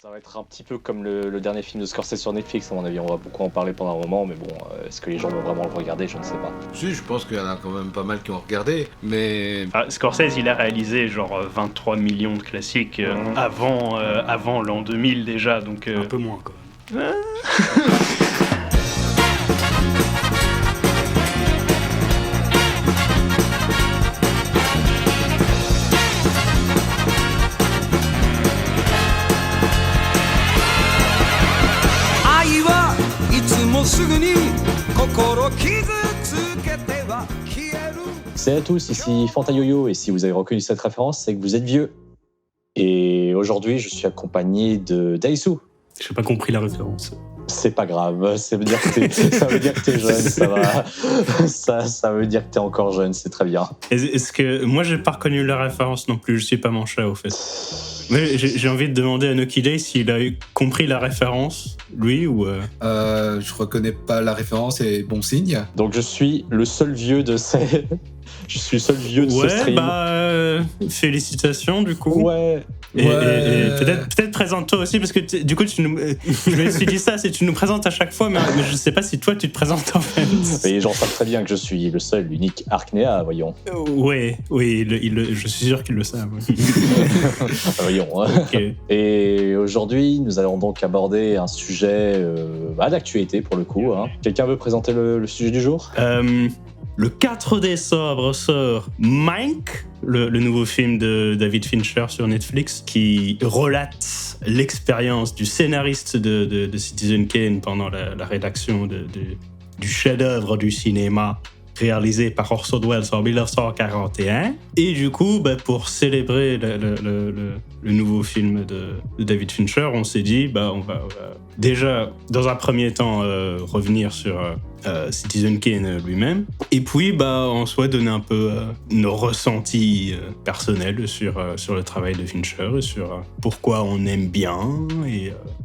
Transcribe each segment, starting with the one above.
Ça va être un petit peu comme le dernier film de Scorsese sur Netflix, à mon avis. On va beaucoup en parler pendant un moment, mais bon, est-ce que les gens vont vraiment le regarder? Je ne sais pas. Si, je pense qu'il y en a quand même pas mal qui ont regardé, mais... Scorsese, il a réalisé genre 23 millions de classiques avant l'an 2000 déjà, donc... Un peu moins, quoi. Salut à tous, ici Fantayoyo, et si vous avez reconnu cette référence, c'est que vous êtes vieux. Et aujourd'hui, je suis accompagné de Daisu. J'ai pas compris la référence. C'est pas grave, ça veut dire que t'es jeune, ça va. Ça veut dire que t'es encore jeune, c'est très bien. Est-ce que... Moi, j'ai pas reconnu la référence non plus, je suis pas mancha, au fait. Mais j'ai envie de demander à Nokide s'il a compris la référence, lui, ou... Je reconnais pas la référence, et bon signe. Donc je suis le seul vieux de ces... Je suis le seul vieux de ce stream. Félicitations, du coup. Ouais. Et peut-être présente-toi aussi, parce que du coup, je me suis dit ça, c'est tu nous présentes à chaque fois, mais je sais pas si toi, tu te présentes en fait. Et les gens savent très bien que je suis le seul, l'unique Arknea, voyons. Oui, je suis sûr qu'ils le savent. Voyons. Okay. Et aujourd'hui, nous allons donc aborder un sujet d'actualité, pour le coup. Quelqu'un veut présenter le sujet du jour ? Le 4 décembre sort Mank, le nouveau film de David Fincher sur Netflix, qui relate l'expérience du scénariste de Citizen Kane pendant la rédaction du chef-d'œuvre du cinéma réalisé par Orson Welles en 1941. Et du coup, pour célébrer le nouveau film de David Fincher, on s'est dit, on va déjà, dans un premier temps, revenir sur Citizen Kane lui-même. Et puis, en soi, donner un peu nos ressentis personnels sur le travail de Fincher et sur pourquoi on aime bien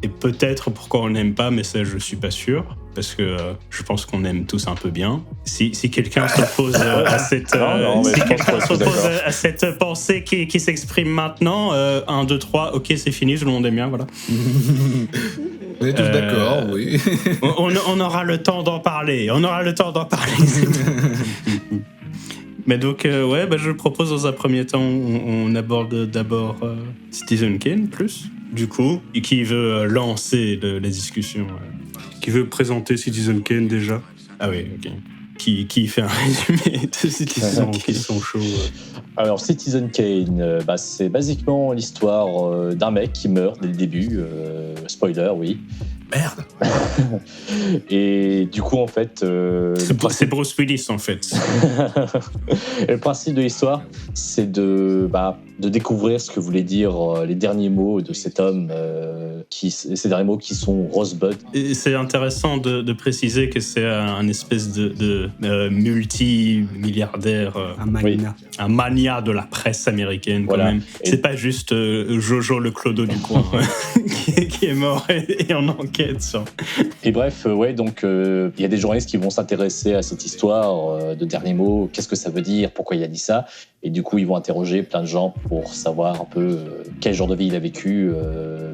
et peut-être pourquoi on n'aime pas, mais ça, je suis pas sûr. Parce que je pense qu'on aime tous un peu bien. Si quelqu'un s'oppose à cette pensée qui s'exprime maintenant, 1, 2, 3, ok, c'est fini, tout le monde aime bien, voilà. On est tous d'accord, oui. On aura le temps d'en parler. Mais donc, je propose dans un premier temps, on aborde d'abord Citizen Kane, plus, du coup, et qui veut lancer les discussions. Qui veut présenter Citizen Kane déjà. Ah oui, ok. Qui fait un résumé de Citizen Kane. Qui sont chauds. Alors, Citizen Kane, c'est basiquement l'histoire d'un mec qui meurt dès le début. Spoiler, oui. Merde. Et du coup, en fait... c'est Bruce Willis, en fait. Et le principe de l'histoire, c'est de découvrir ce que voulaient dire les derniers mots de cet homme, ces derniers mots qui sont Rosebud. Et c'est intéressant de préciser que c'est un espèce de multimilliardaire, un mania de la presse américaine, quand même. C'est pas juste Jojo le clodo du coin qui est mort et en enquête. Et bref, donc il y a des journalistes qui vont s'intéresser à cette histoire de derniers mots, qu'est-ce que ça veut dire, pourquoi il a dit ça, et du coup ils vont interroger plein de gens pour savoir un peu quel genre de vie il a vécu,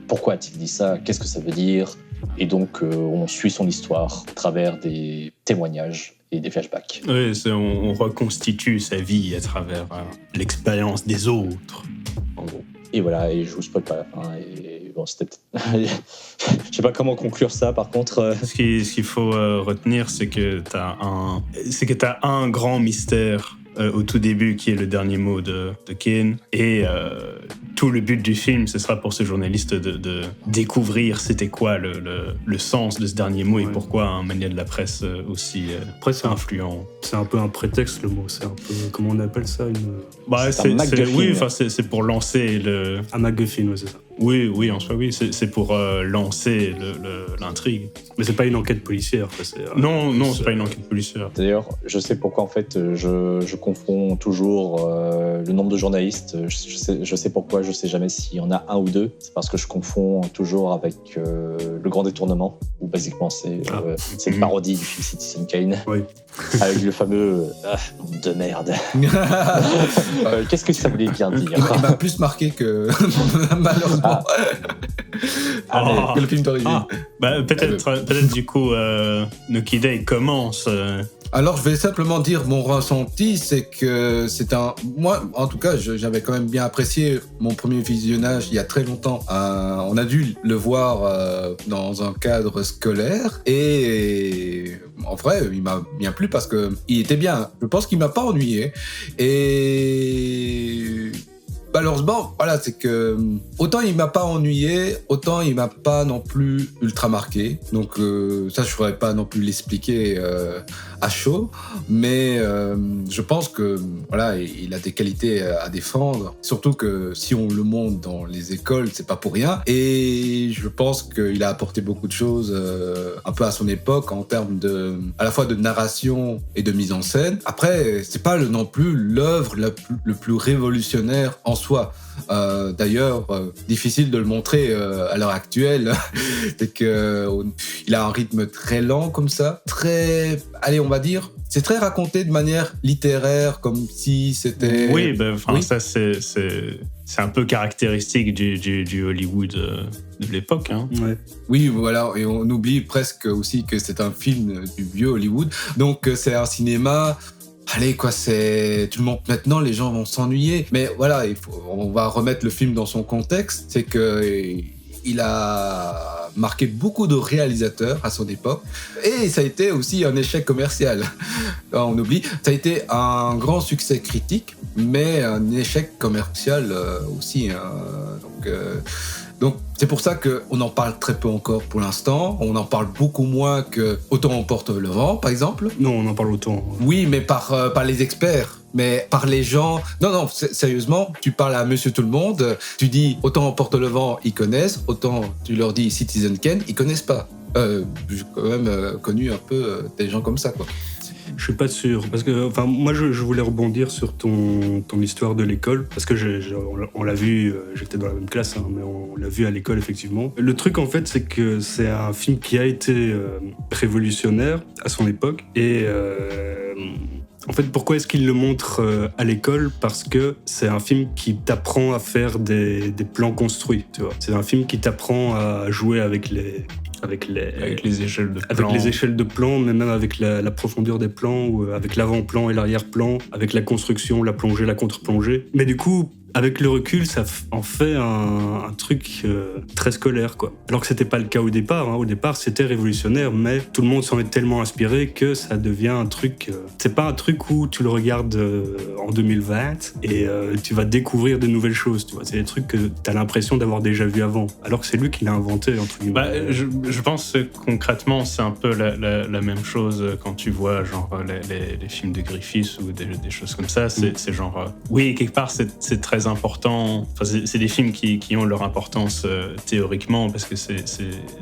pourquoi a-t-il dit ça, qu'est-ce que ça veut dire, et donc on suit son histoire à travers des témoignages et des flashbacks. Oui, on reconstitue sa vie à travers l'expérience des autres, en gros. Et voilà, et je vous spoil pas la fin. Et bon, c'était peut-être... Je sais pas comment conclure ça, par contre. Ce qu'il faut retenir, c'est que t'as un grand mystère au tout début, qui est le dernier mot de Kane. Et tout le but du film, ce sera pour ce journaliste de découvrir c'était quoi le sens de ce dernier mot et pourquoi un mania de la presse aussi influent. C'est un peu un prétexte, le mot. C'est un peu... Comment on appelle ça c'est pour lancer le... Un MacGuffin, c'est ça. Oui, en soi, oui. C'est pour lancer l'intrigue. Mais c'est pas une enquête policière. Non, c'est pas une enquête policière. D'ailleurs, je sais pourquoi, en fait, je confonds toujours le nombre de journalistes. Je sais pourquoi je sais jamais s'il y en a un ou deux. C'est parce que je confonds toujours avec Le Grand Détournement, où basiquement c'est une parodie du film Citizen Kane. Oui. Avec le fameux monde de merde. Qu'est-ce que ça voulait bien dire? Il m'a plus marqué que malheureusement que le film d'origine. Peut-être du coup, Nuki Day commence. Alors, je vais simplement dire mon ressenti, c'est que moi, en tout cas, j'avais quand même bien apprécié mon premier visionnage il y a très longtemps. On a dû le voir dans un cadre scolaire et en vrai, il m'a bien plu parce que il était bien. Je pense qu'il m'a pas ennuyé et malheureusement, voilà, c'est que autant il m'a pas ennuyé, autant il m'a pas non plus ultra marqué. Donc ça, je pourrais pas non plus l'expliquer à chaud, mais je pense que voilà, il a des qualités à défendre. Surtout que si on le montre dans les écoles, c'est pas pour rien. Et je pense qu'il a apporté beaucoup de choses un peu à son époque en termes à la fois de narration et de mise en scène. Après, c'est pas non plus l'œuvre le plus révolutionnaire en soi. D'ailleurs, difficile de le montrer à l'heure actuelle. C'est que il a un rythme très lent comme ça, très, allez, on va dire, c'est très raconté de manière littéraire, comme si c'était. Oui, ça c'est un peu caractéristique du Hollywood de l'époque. Hein. Ouais. Oui, voilà, et on oublie presque aussi que c'est un film du vieux Hollywood. Donc c'est un cinéma. Allez, quoi, tu le montres maintenant, les gens vont s'ennuyer. Mais voilà, on va remettre le film dans son contexte. C'est qu'il a marqué beaucoup de réalisateurs à son époque. Et ça a été aussi un échec commercial. On oublie. Ça a été un grand succès critique, mais un échec commercial aussi. Donc, c'est pour ça qu'on en parle très peu encore pour l'instant. On en parle beaucoup moins que Autant emporte le vent, par exemple. Non, on en parle autant. Oui, mais par les experts. Mais par les gens... Non, sérieusement, tu parles à Monsieur Tout-le-Monde, tu dis Autant emporte le vent, ils connaissent. Autant tu leur dis Citizen Kane, ils connaissent pas. J'ai quand même connu un peu des gens comme ça, quoi. Je suis pas sûr, parce que moi je voulais rebondir sur ton histoire de l'école, parce que on l'a vu, j'étais dans la même classe, hein, mais on l'a vu à l'école effectivement. Le truc en fait, c'est que c'est un film qui a été révolutionnaire à son époque, et en fait, pourquoi est-ce qu'il le montre à l'école? Parce que c'est un film qui t'apprend à faire des plans construits, tu vois. C'est un film qui t'apprend à jouer avec les échelles de plan. Avec les échelles de plan, mais même avec la profondeur des plans, ou avec l'avant-plan et l'arrière-plan, avec la construction, la plongée, la contre-plongée. Mais du coup, avec le recul, ça en fait un truc très scolaire, quoi. Alors que c'était pas le cas au départ. Hein. Au départ, c'était révolutionnaire, mais tout le monde s'en est tellement inspiré que ça devient un truc... c'est pas un truc où tu le regardes en 2020 et tu vas découvrir de nouvelles choses, tu vois. C'est des trucs que t'as l'impression d'avoir déjà vu avant, alors que c'est lui qui l'a inventé, entre guillemets. Je pense que concrètement, c'est un peu la même chose quand tu vois genre les films de Griffiths ou des choses comme ça. C'est genre... oui, quelque part, c'est très important. Enfin, c'est des films qui ont leur importance théoriquement, parce que c'est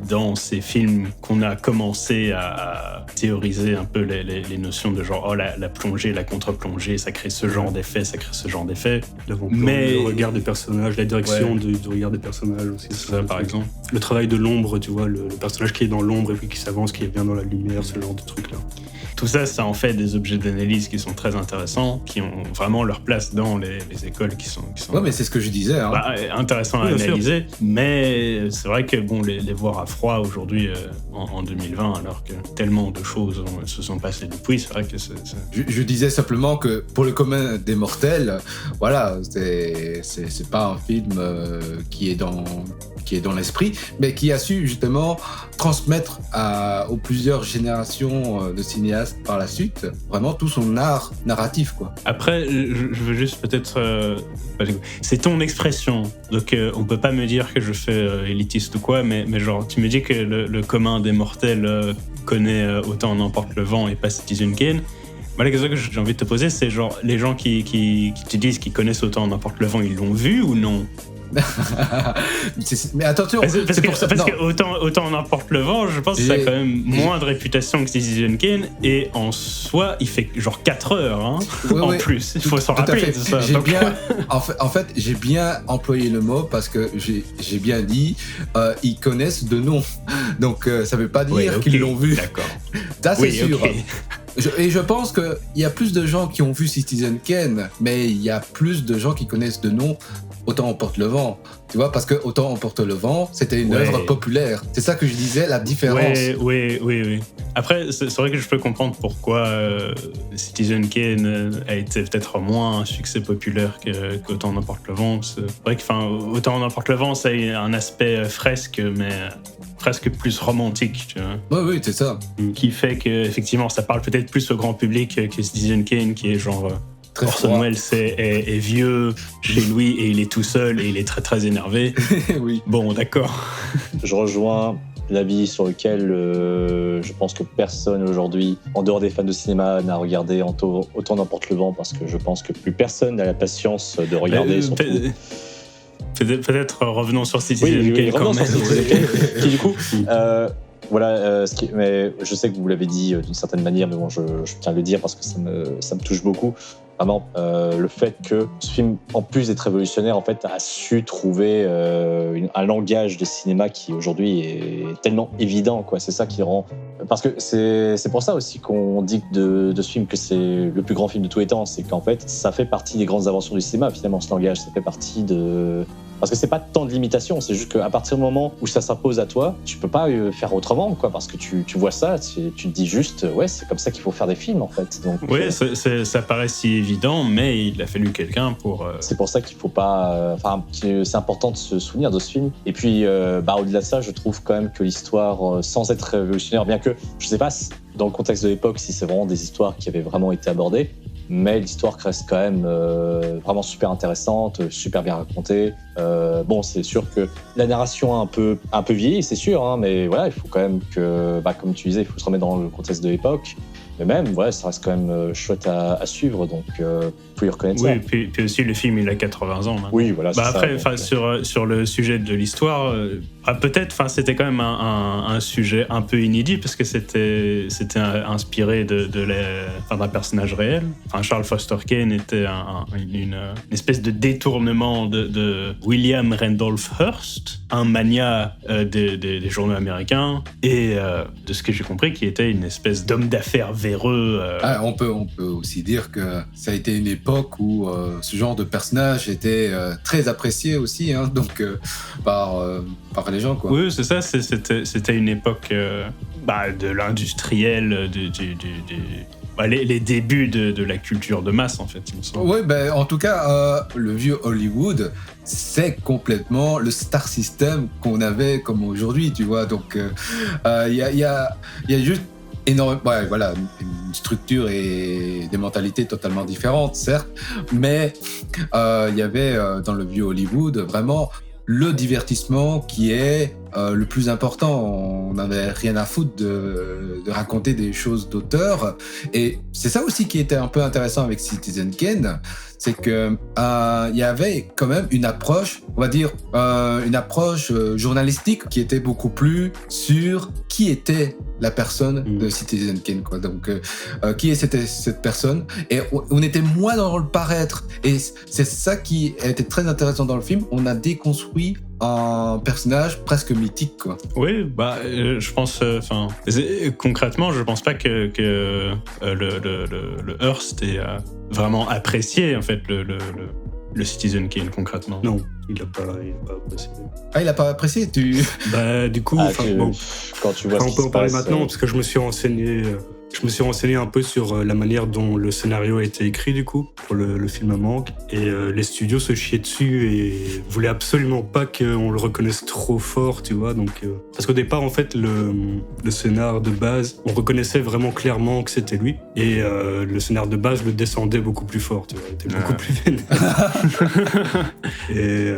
dans ces films qu'on a commencé à théoriser un peu les notions de genre la plongée, la contre-plongée, ça crée ce genre d'effet, ça crée ce genre d'effet. Mais le regard des personnages, la direction du regard des personnages aussi. C'est ça, par exemple. Le travail de l'ombre, tu vois, le personnage qui est dans l'ombre et puis qui s'avance, qui vient dans la lumière, ce genre de trucs-là. Tout ça, ça en fait des objets d'analyse qui sont très intéressants, qui ont vraiment leur place dans les écoles qui sont... Ouais, mais c'est ce que je disais. Hein. Intéressant à analyser, mais c'est vrai que bon, les voir à froid aujourd'hui, en 2020, alors que tellement de choses se sont passées depuis, c'est vrai que c'est... Je disais simplement que pour le commun des mortels, voilà, c'est pas un film qui est dans l'esprit, mais qui a su justement transmettre aux plusieurs générations de cinéastes par la suite vraiment tout son art narratif, quoi. Après, je veux juste peut-être... c'est ton expression, donc on peut pas me dire que je fais élitiste ou quoi, mais genre tu me dis que le commun des mortels connaît Autant en emporte le vent et pas Citizen Kane. Moi, la question que j'ai envie de te poser, c'est genre les gens qui te disent qu'ils connaissent Autant en emporte le vent, ils l'ont vu ou non? Mais attention, parce c'est pour ça. parce non. que autant on emporte le vent, je pense que ça a quand même moins de réputation que Citizen Kane, et en soi, il fait genre 4 heures hein, Ouais, en ouais, plus. Il faut s'en tout à rappeler fait. de ça. J'ai Donc, bien, en fait, j'ai bien employé le mot parce que j'ai bien dit ils connaissent de nom. Donc ça veut pas dire ouais, ok, qu'ils l'ont vu. D'accord. Ça c'est Oui, sûr. ok. Et je pense qu'il y a plus de gens qui ont vu Citizen Kane, mais il y a plus de gens qui connaissent de nom Autant on porte le vent. Tu vois, parce que Autant on porte le vent, c'était une œuvre populaire. C'est ça que je disais, la différence. Oui. Après, c'est vrai que je peux comprendre pourquoi Citizen Kane a été peut-être moins un succès populaire qu'Autant on emporte le vent. C'est vrai que Autant on emporte le vent, ça a un aspect fresque, mais presque plus romantique, tu vois. Oui, c'est ça. Qui fait que effectivement, ça parle peut-être plus au grand public que Citizen Kane, qui est genre Très Orson Welles est vieux chez lui et il est tout seul et il est très très énervé. Oui. Bon, d'accord. Je rejoins l'avis sur lequel je pense que personne aujourd'hui, en dehors des fans de cinéma, n'a regardé Autant n'emporte le vent, parce que je pense que plus personne n'a la patience de regarder. Peut-être revenons sur Citizen Kane quand même. Qui du coup, mais je sais que vous l'avez dit d'une certaine manière, mais bon, je tiens à le dire parce que ça me touche beaucoup. Vraiment, le fait que ce film, en plus d'être révolutionnaire, en fait, a su trouver un langage de cinéma qui aujourd'hui est tellement évident, quoi. C'est ça qui rend. Parce que c'est pour ça aussi qu'on dit de ce film que c'est le plus grand film de tous les temps. C'est qu'en fait, ça fait partie des grandes inventions du cinéma, finalement, ce langage. Ça fait partie de. Parce que c'est pas tant de limitation, c'est juste qu'à partir du moment où ça s'impose à toi, tu peux pas faire autrement, quoi, parce que tu vois ça, tu te dis juste, ouais, c'est comme ça qu'il faut faire des films, en fait. Donc, oui, ça paraît si évident, mais il a fallu quelqu'un pour... C'est pour ça qu'il faut pas... c'est important de se souvenir de ce film. Et puis, au-delà de ça, je trouve quand même que l'histoire, sans être révolutionnaire, bien que, je sais pas, dans le contexte de l'époque, si c'est vraiment des histoires qui avaient vraiment été abordées, mais l'histoire reste quand même vraiment super intéressante, super bien racontée. C'est sûr que la narration a un peu vieilli, c'est sûr, hein, mais voilà, il faut quand même que, comme tu disais, il faut se remettre dans le contexte de l'époque. Mais même, ça reste quand même chouette à suivre, donc faut y reconnaître ça. Oui, puis aussi le film, il a 80 ans. Maintenant. Oui, voilà. Après, ça, sur le sujet de l'histoire, peut-être, c'était quand même un sujet un peu inédit parce que c'était inspiré d'un personnage réel. Charles Foster Kane était une espèce de détournement de William Randolph Hearst, un magnat des journaux américains, et de ce que j'ai compris, qui était une espèce d'homme d'affaires véreux. On peut aussi dire que ça a été une époque où ce genre de personnage était très apprécié aussi, hein, donc par les gens, quoi. Oui, c'est ça. C'était une époque de l'industriel, les débuts de la culture de masse, en fait, il me semble. Oui, en tout cas, le vieux Hollywood, c'est complètement le star system qu'on avait comme aujourd'hui, tu vois. Donc, il y a juste énormément, une structure et des mentalités totalement différentes, certes, mais il y avait dans le vieux Hollywood vraiment le divertissement qui est le plus important. On n'avait rien à foutre de raconter des choses d'auteur, et c'est ça aussi qui était un peu intéressant avec Citizen Kane, c'est que il y avait quand même une approche, on va dire une approche journalistique qui était beaucoup plus sur qui était la personne de Citizen Kane, quoi. Donc qui était cette personne, et on était moins dans le paraître, et c'est ça qui était très intéressant dans le film. On a déconstruit un personnage presque mythique, quoi. Oui, je pense, concrètement, je pense pas que le Hearst ait vraiment apprécié, en fait, le Citizen Kane, concrètement. Non, il a pas apprécié. Ah, il a pas apprécié, tu... Du coup, quand tu vois on peut en parler maintenant, parce que je me suis renseigné un peu sur la manière dont le scénario a été écrit, du coup, pour le film Manque. Et les studios se chiaient dessus et voulaient absolument pas qu'on le reconnaisse trop fort, tu vois. Donc, parce qu'au départ, en fait, le scénar de base, on reconnaissait vraiment clairement que c'était lui. Et le scénar de base le descendait beaucoup plus fort, tu vois. Il était beaucoup plus vénère. Et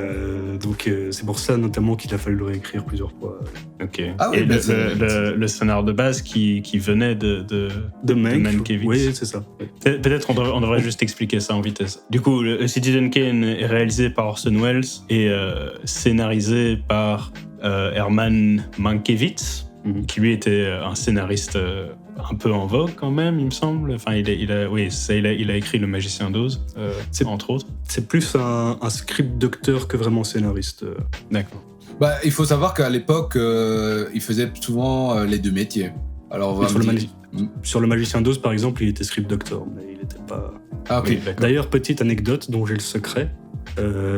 donc, c'est pour ça, notamment, qu'il a fallu le réécrire plusieurs fois. Ok. Ah oui, et le scénar de base qui venait de Mankiewicz. Oui, c'est ça. Oui. Peut-être on devrait juste expliquer ça en vitesse. Du coup, Citizen Kane est réalisé par Orson Welles et scénarisé par Herman Mankiewicz, qui lui était un scénariste un peu en vogue quand même, il me semble. Enfin, il a écrit Le Magicien d'Oz, entre autres. C'est plus un script docteur que vraiment scénariste. D'accord. Bah, il faut savoir qu'à l'époque, il faisait souvent les deux métiers. Alors, sur Le Magicien d'Oz, par exemple, il était script doctor, mais il n'était pas... Ah, ok. Oui, D'ailleurs, petite anecdote dont j'ai le secret,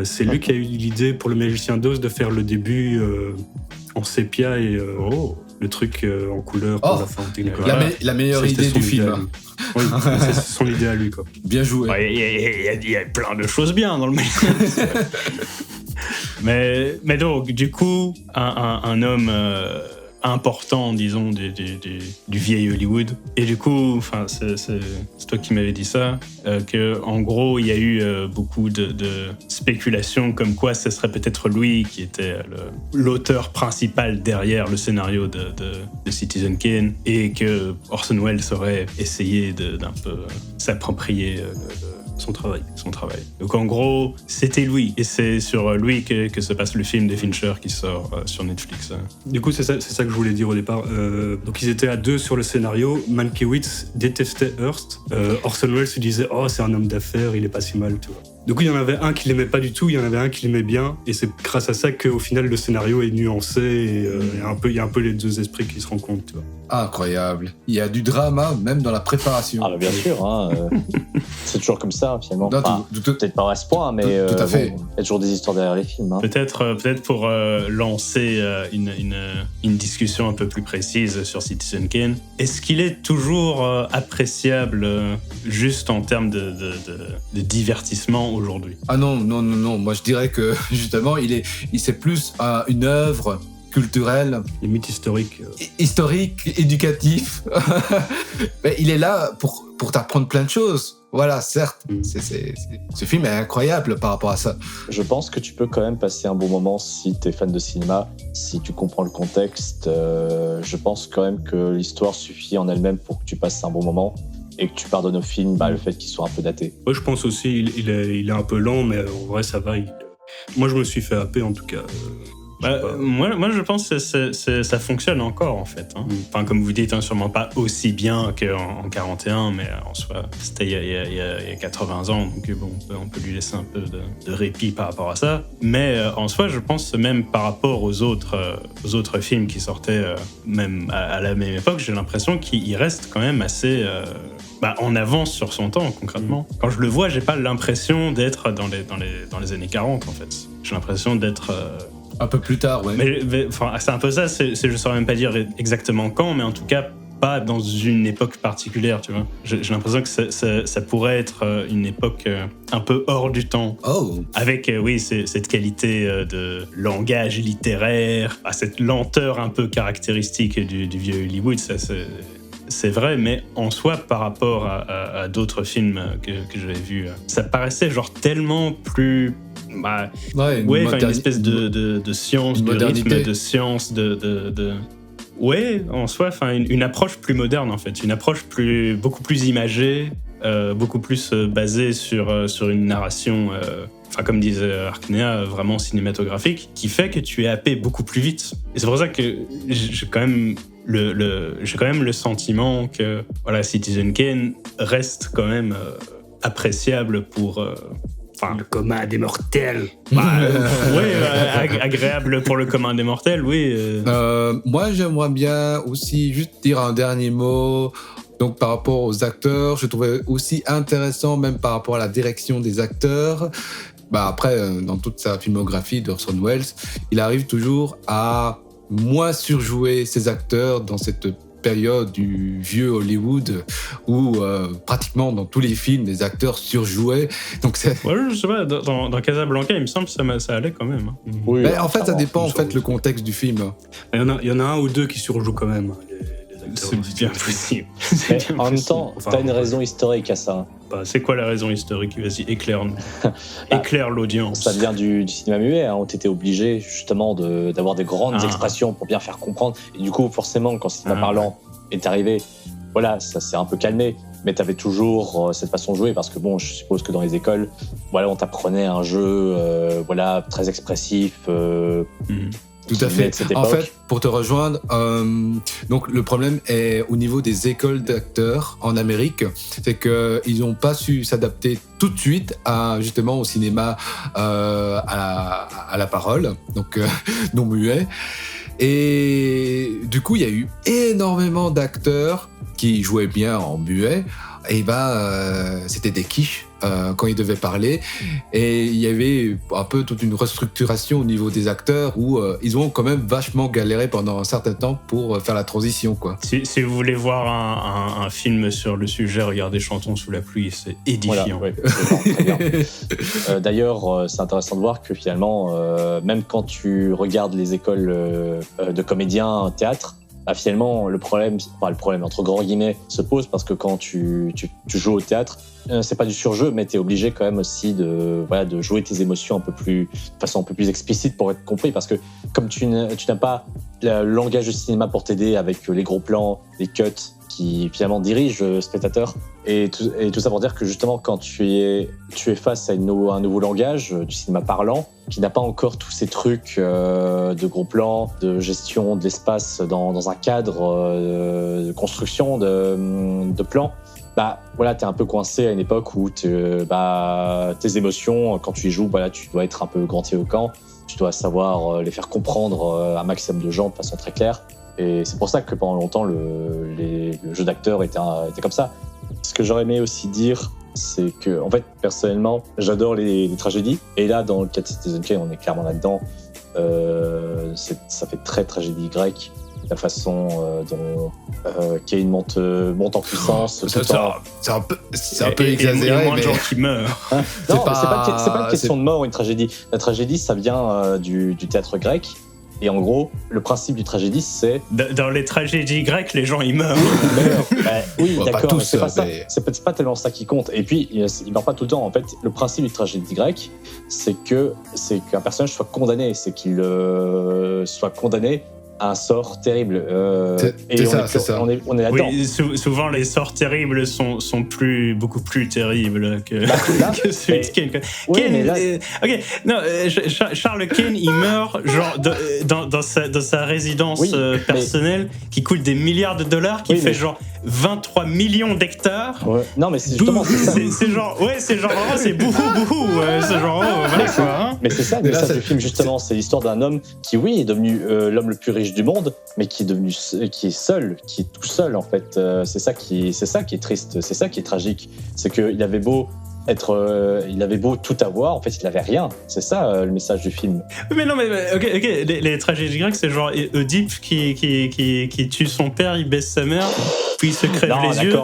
c'est lui qui a eu l'idée pour Le Magicien d'Oz de faire le début en sépia et le truc en couleur pour la fin. La meilleure idée du film. Oui, c'est son idée à lui, quoi. Bien joué. Il y a plein de choses bien dans le Magicien d'Oz. mais donc, du coup, un homme important, disons, du vieil Hollywood. Et du coup, enfin, c'est toi qui m'avais dit ça, que en gros, il y a eu beaucoup de spéculations comme quoi ce serait peut-être lui qui était l'auteur principal derrière le scénario de Citizen Kane, et que Orson Welles aurait essayé d'un peu s'approprier son travail. Donc en gros, c'était lui, et c'est sur lui que se passe le film de Fincher qui sort sur Netflix. Du coup, c'est ça que je voulais dire au départ. Donc ils étaient à deux sur le scénario. Mankiewicz détestait Hearst. Orson Welles se disait « Oh, c'est un homme d'affaires, il est pas si mal, tu vois ». Du coup, il y en avait un qui l'aimait pas du tout, il y en avait un qui l'aimait bien, et c'est grâce à ça qu'au final, le scénario est nuancé, et il y a un peu les deux esprits qui se rencontrent, tu vois. Incroyable. Il y a du drama, même dans la préparation. Ah bah bien sûr, hein, c'est toujours comme ça, finalement. Non, Peut-être pas à ce point, mais tout à fait. bon, il y a toujours des histoires derrière les films. Hein. Peut-être pour lancer une discussion un peu plus précise sur Citizen Kane, est-ce qu'il est toujours appréciable juste en termes de divertissement aujourd'hui? Ah non. Moi, je dirais que, justement, c'est plus une œuvre culturelle, Limite historique. historique, éducatif. Mais il est là pour t'apprendre plein de choses. Voilà, certes, ce film est incroyable par rapport à ça. Je pense que tu peux quand même passer un bon moment si t'es fan de cinéma, si tu comprends le contexte. Je pense quand même que l'histoire suffit en elle-même pour que tu passes un bon moment et que tu pardonnes au film le fait qu'il soit un peu daté. Moi, je pense aussi il est un peu lent, mais en vrai, ça va. Moi, je me suis fait happer, en tout cas. Moi, je pense que ça fonctionne encore, en fait. Hein. Enfin, comme vous dites, sûrement pas aussi bien qu'en 41, mais en soi, c'était il y a 80 ans, donc bon, on peut lui laisser un peu de répit par rapport à ça. Mais en soi, je pense même par rapport aux autres films qui sortaient même à la même époque, j'ai l'impression qu'il reste quand même assez... en avance sur son temps, concrètement. Quand je le vois, j'ai pas l'impression d'être dans les années 40, en fait. J'ai l'impression d'être... Un peu plus tard, ouais. Mais c'est un peu ça, je saurais même pas dire exactement quand, mais en tout cas, pas dans une époque particulière, tu vois. J'ai l'impression que ça pourrait être une époque un peu hors du temps. Oh. Avec, cette qualité de langage littéraire, cette lenteur un peu caractéristique du vieux Hollywood, ça c'est vrai, mais en soi, par rapport à d'autres films que j'avais vus, ça paraissait genre tellement plus... une espèce de science, de rythme, de science, Ouais, en soi, une approche plus moderne, en fait. Une approche beaucoup plus imagée, beaucoup plus basée sur une narration... comme disait Arcnea, vraiment cinématographique, qui fait que tu es happé beaucoup plus vite. Et c'est pour ça que j'ai quand même le sentiment que Citizen Kane reste quand même appréciable pour... le commun des mortels. Agréable pour le commun des mortels, oui. Moi, j'aimerais bien aussi juste dire un dernier mot. Donc, par rapport aux acteurs, je trouvais aussi intéressant, même par rapport à la direction des acteurs. Après, dans toute sa filmographie d'Orson Welles, il arrive toujours à moins surjouer ses acteurs dans cette période du vieux Hollywood où pratiquement dans tous les films, les acteurs surjouaient. Donc je sais pas, dans Casablanca, il me semble que ça allait quand même. Oui, en fait, ça dépend le contexte du film. Il y en a un ou deux qui surjouent quand même. C'est bien possible. En même temps, t'as une raison historique à ça. C'est quoi la raison historique? Vas-y, éclaire-nous. Éclaire l'audience. Ça vient du cinéma muet, où t'étais obligé justement d'avoir des grandes expressions pour bien faire comprendre. Et du coup, forcément, quand le cinéma parlant est arrivé, voilà, ça s'est un peu calmé. Mais tu avais toujours cette façon de jouer parce que bon, je suppose que dans les écoles, voilà, on t'apprenait un jeu, voilà, très expressif. Tout à fait. En fait, pour te rejoindre, donc le problème est au niveau des écoles d'acteurs en Amérique, c'est qu'ils n'ont pas su s'adapter tout de suite justement au cinéma à la parole, donc non muet. Et du coup, il y a eu énormément d'acteurs qui jouaient bien en muet. Et c'était des quiches quand ils devaient parler. Et il y avait un peu toute une restructuration au niveau des acteurs où ils ont quand même vachement galéré pendant un certain temps pour faire la transition, quoi. Si vous voulez voir un film sur le sujet, regardez Chantons sous la pluie, c'est édifiant. Voilà, très bien. D'ailleurs, c'est intéressant de voir que finalement, même quand tu regardes les écoles de comédiens, théâtre, finalement, le problème entre grands guillemets se pose parce que quand tu joues au théâtre, c'est pas du surjeu, mais tu es obligé quand même aussi de jouer tes émotions de façon un peu plus explicite pour être compris, parce que comme tu n'as pas le langage du cinéma pour t'aider avec les gros plans, les cuts qui finalement dirigent le spectateur, et tout ça pour dire que justement quand tu es face à un nouveau langage du cinéma parlant qui n'a pas encore tous ces trucs de gros plans, de gestion de l'espace dans un cadre de construction de plans, voilà, t'es un peu coincé à une époque où tes émotions, quand tu y joues, tu dois être un peu grandiloquent, tu dois savoir les faire comprendre à un maximum de gens de façon très claire. Et c'est pour ça que pendant longtemps, le jeu d'acteur était comme ça. Ce que j'aurais aimé aussi dire, c'est que, en fait, personnellement, j'adore les tragédies. Et là, dans le cas de Citizen Kane, on est clairement là-dedans. Ça fait très tragédie grecque. La façon dont Kane monte en puissance. C'est un peu exagéré. Il y a moins de gens qui meurent. Non, c'est pas une question de mort ou une tragédie. La tragédie, ça vient du théâtre grec. Et en gros, le principe du tragédie, c'est... Dans les tragédies grecques, les gens, ils meurent. Oui, d'accord, tous, mais c'est pas ça. mais... C'est pas tellement ça qui compte. Et puis, il meurt pas tout le temps. En fait, le principe du tragédie grecque, c'est qu'un personnage soit condamné. C'est qu'il soit condamné à un sort terrible. C'est ça. On est là-dedans. Oui, souvent, les sorts terribles sont beaucoup plus terribles que celui de Kane. Oui, Kane, mais là... ok, non, Charles Kane, il meurt genre dans sa résidence personnelle qui coûte des milliards de dollars, qui fait genre 23 millions d'hectares. Ouais. Non, mais c'est justement ça. C'est genre, c'est bouhou, c'est genre, voilà quoi. Hein. Mais c'est ça, le message du film, justement. C'est l'histoire d'un homme qui, oui, est devenu l'homme le plus riche du monde, mais qui est seul, qui est tout seul, en fait. C'est ça qui est triste, c'est ça qui est tragique. C'est qu'il avait beau il avait beau tout avoir, en fait, il avait rien. C'est ça le message du film. Mais non, mais ok, les tragédies grecques, c'est genre Oedipe qui tue son père, il baisse sa mère, puis il se crève les yeux.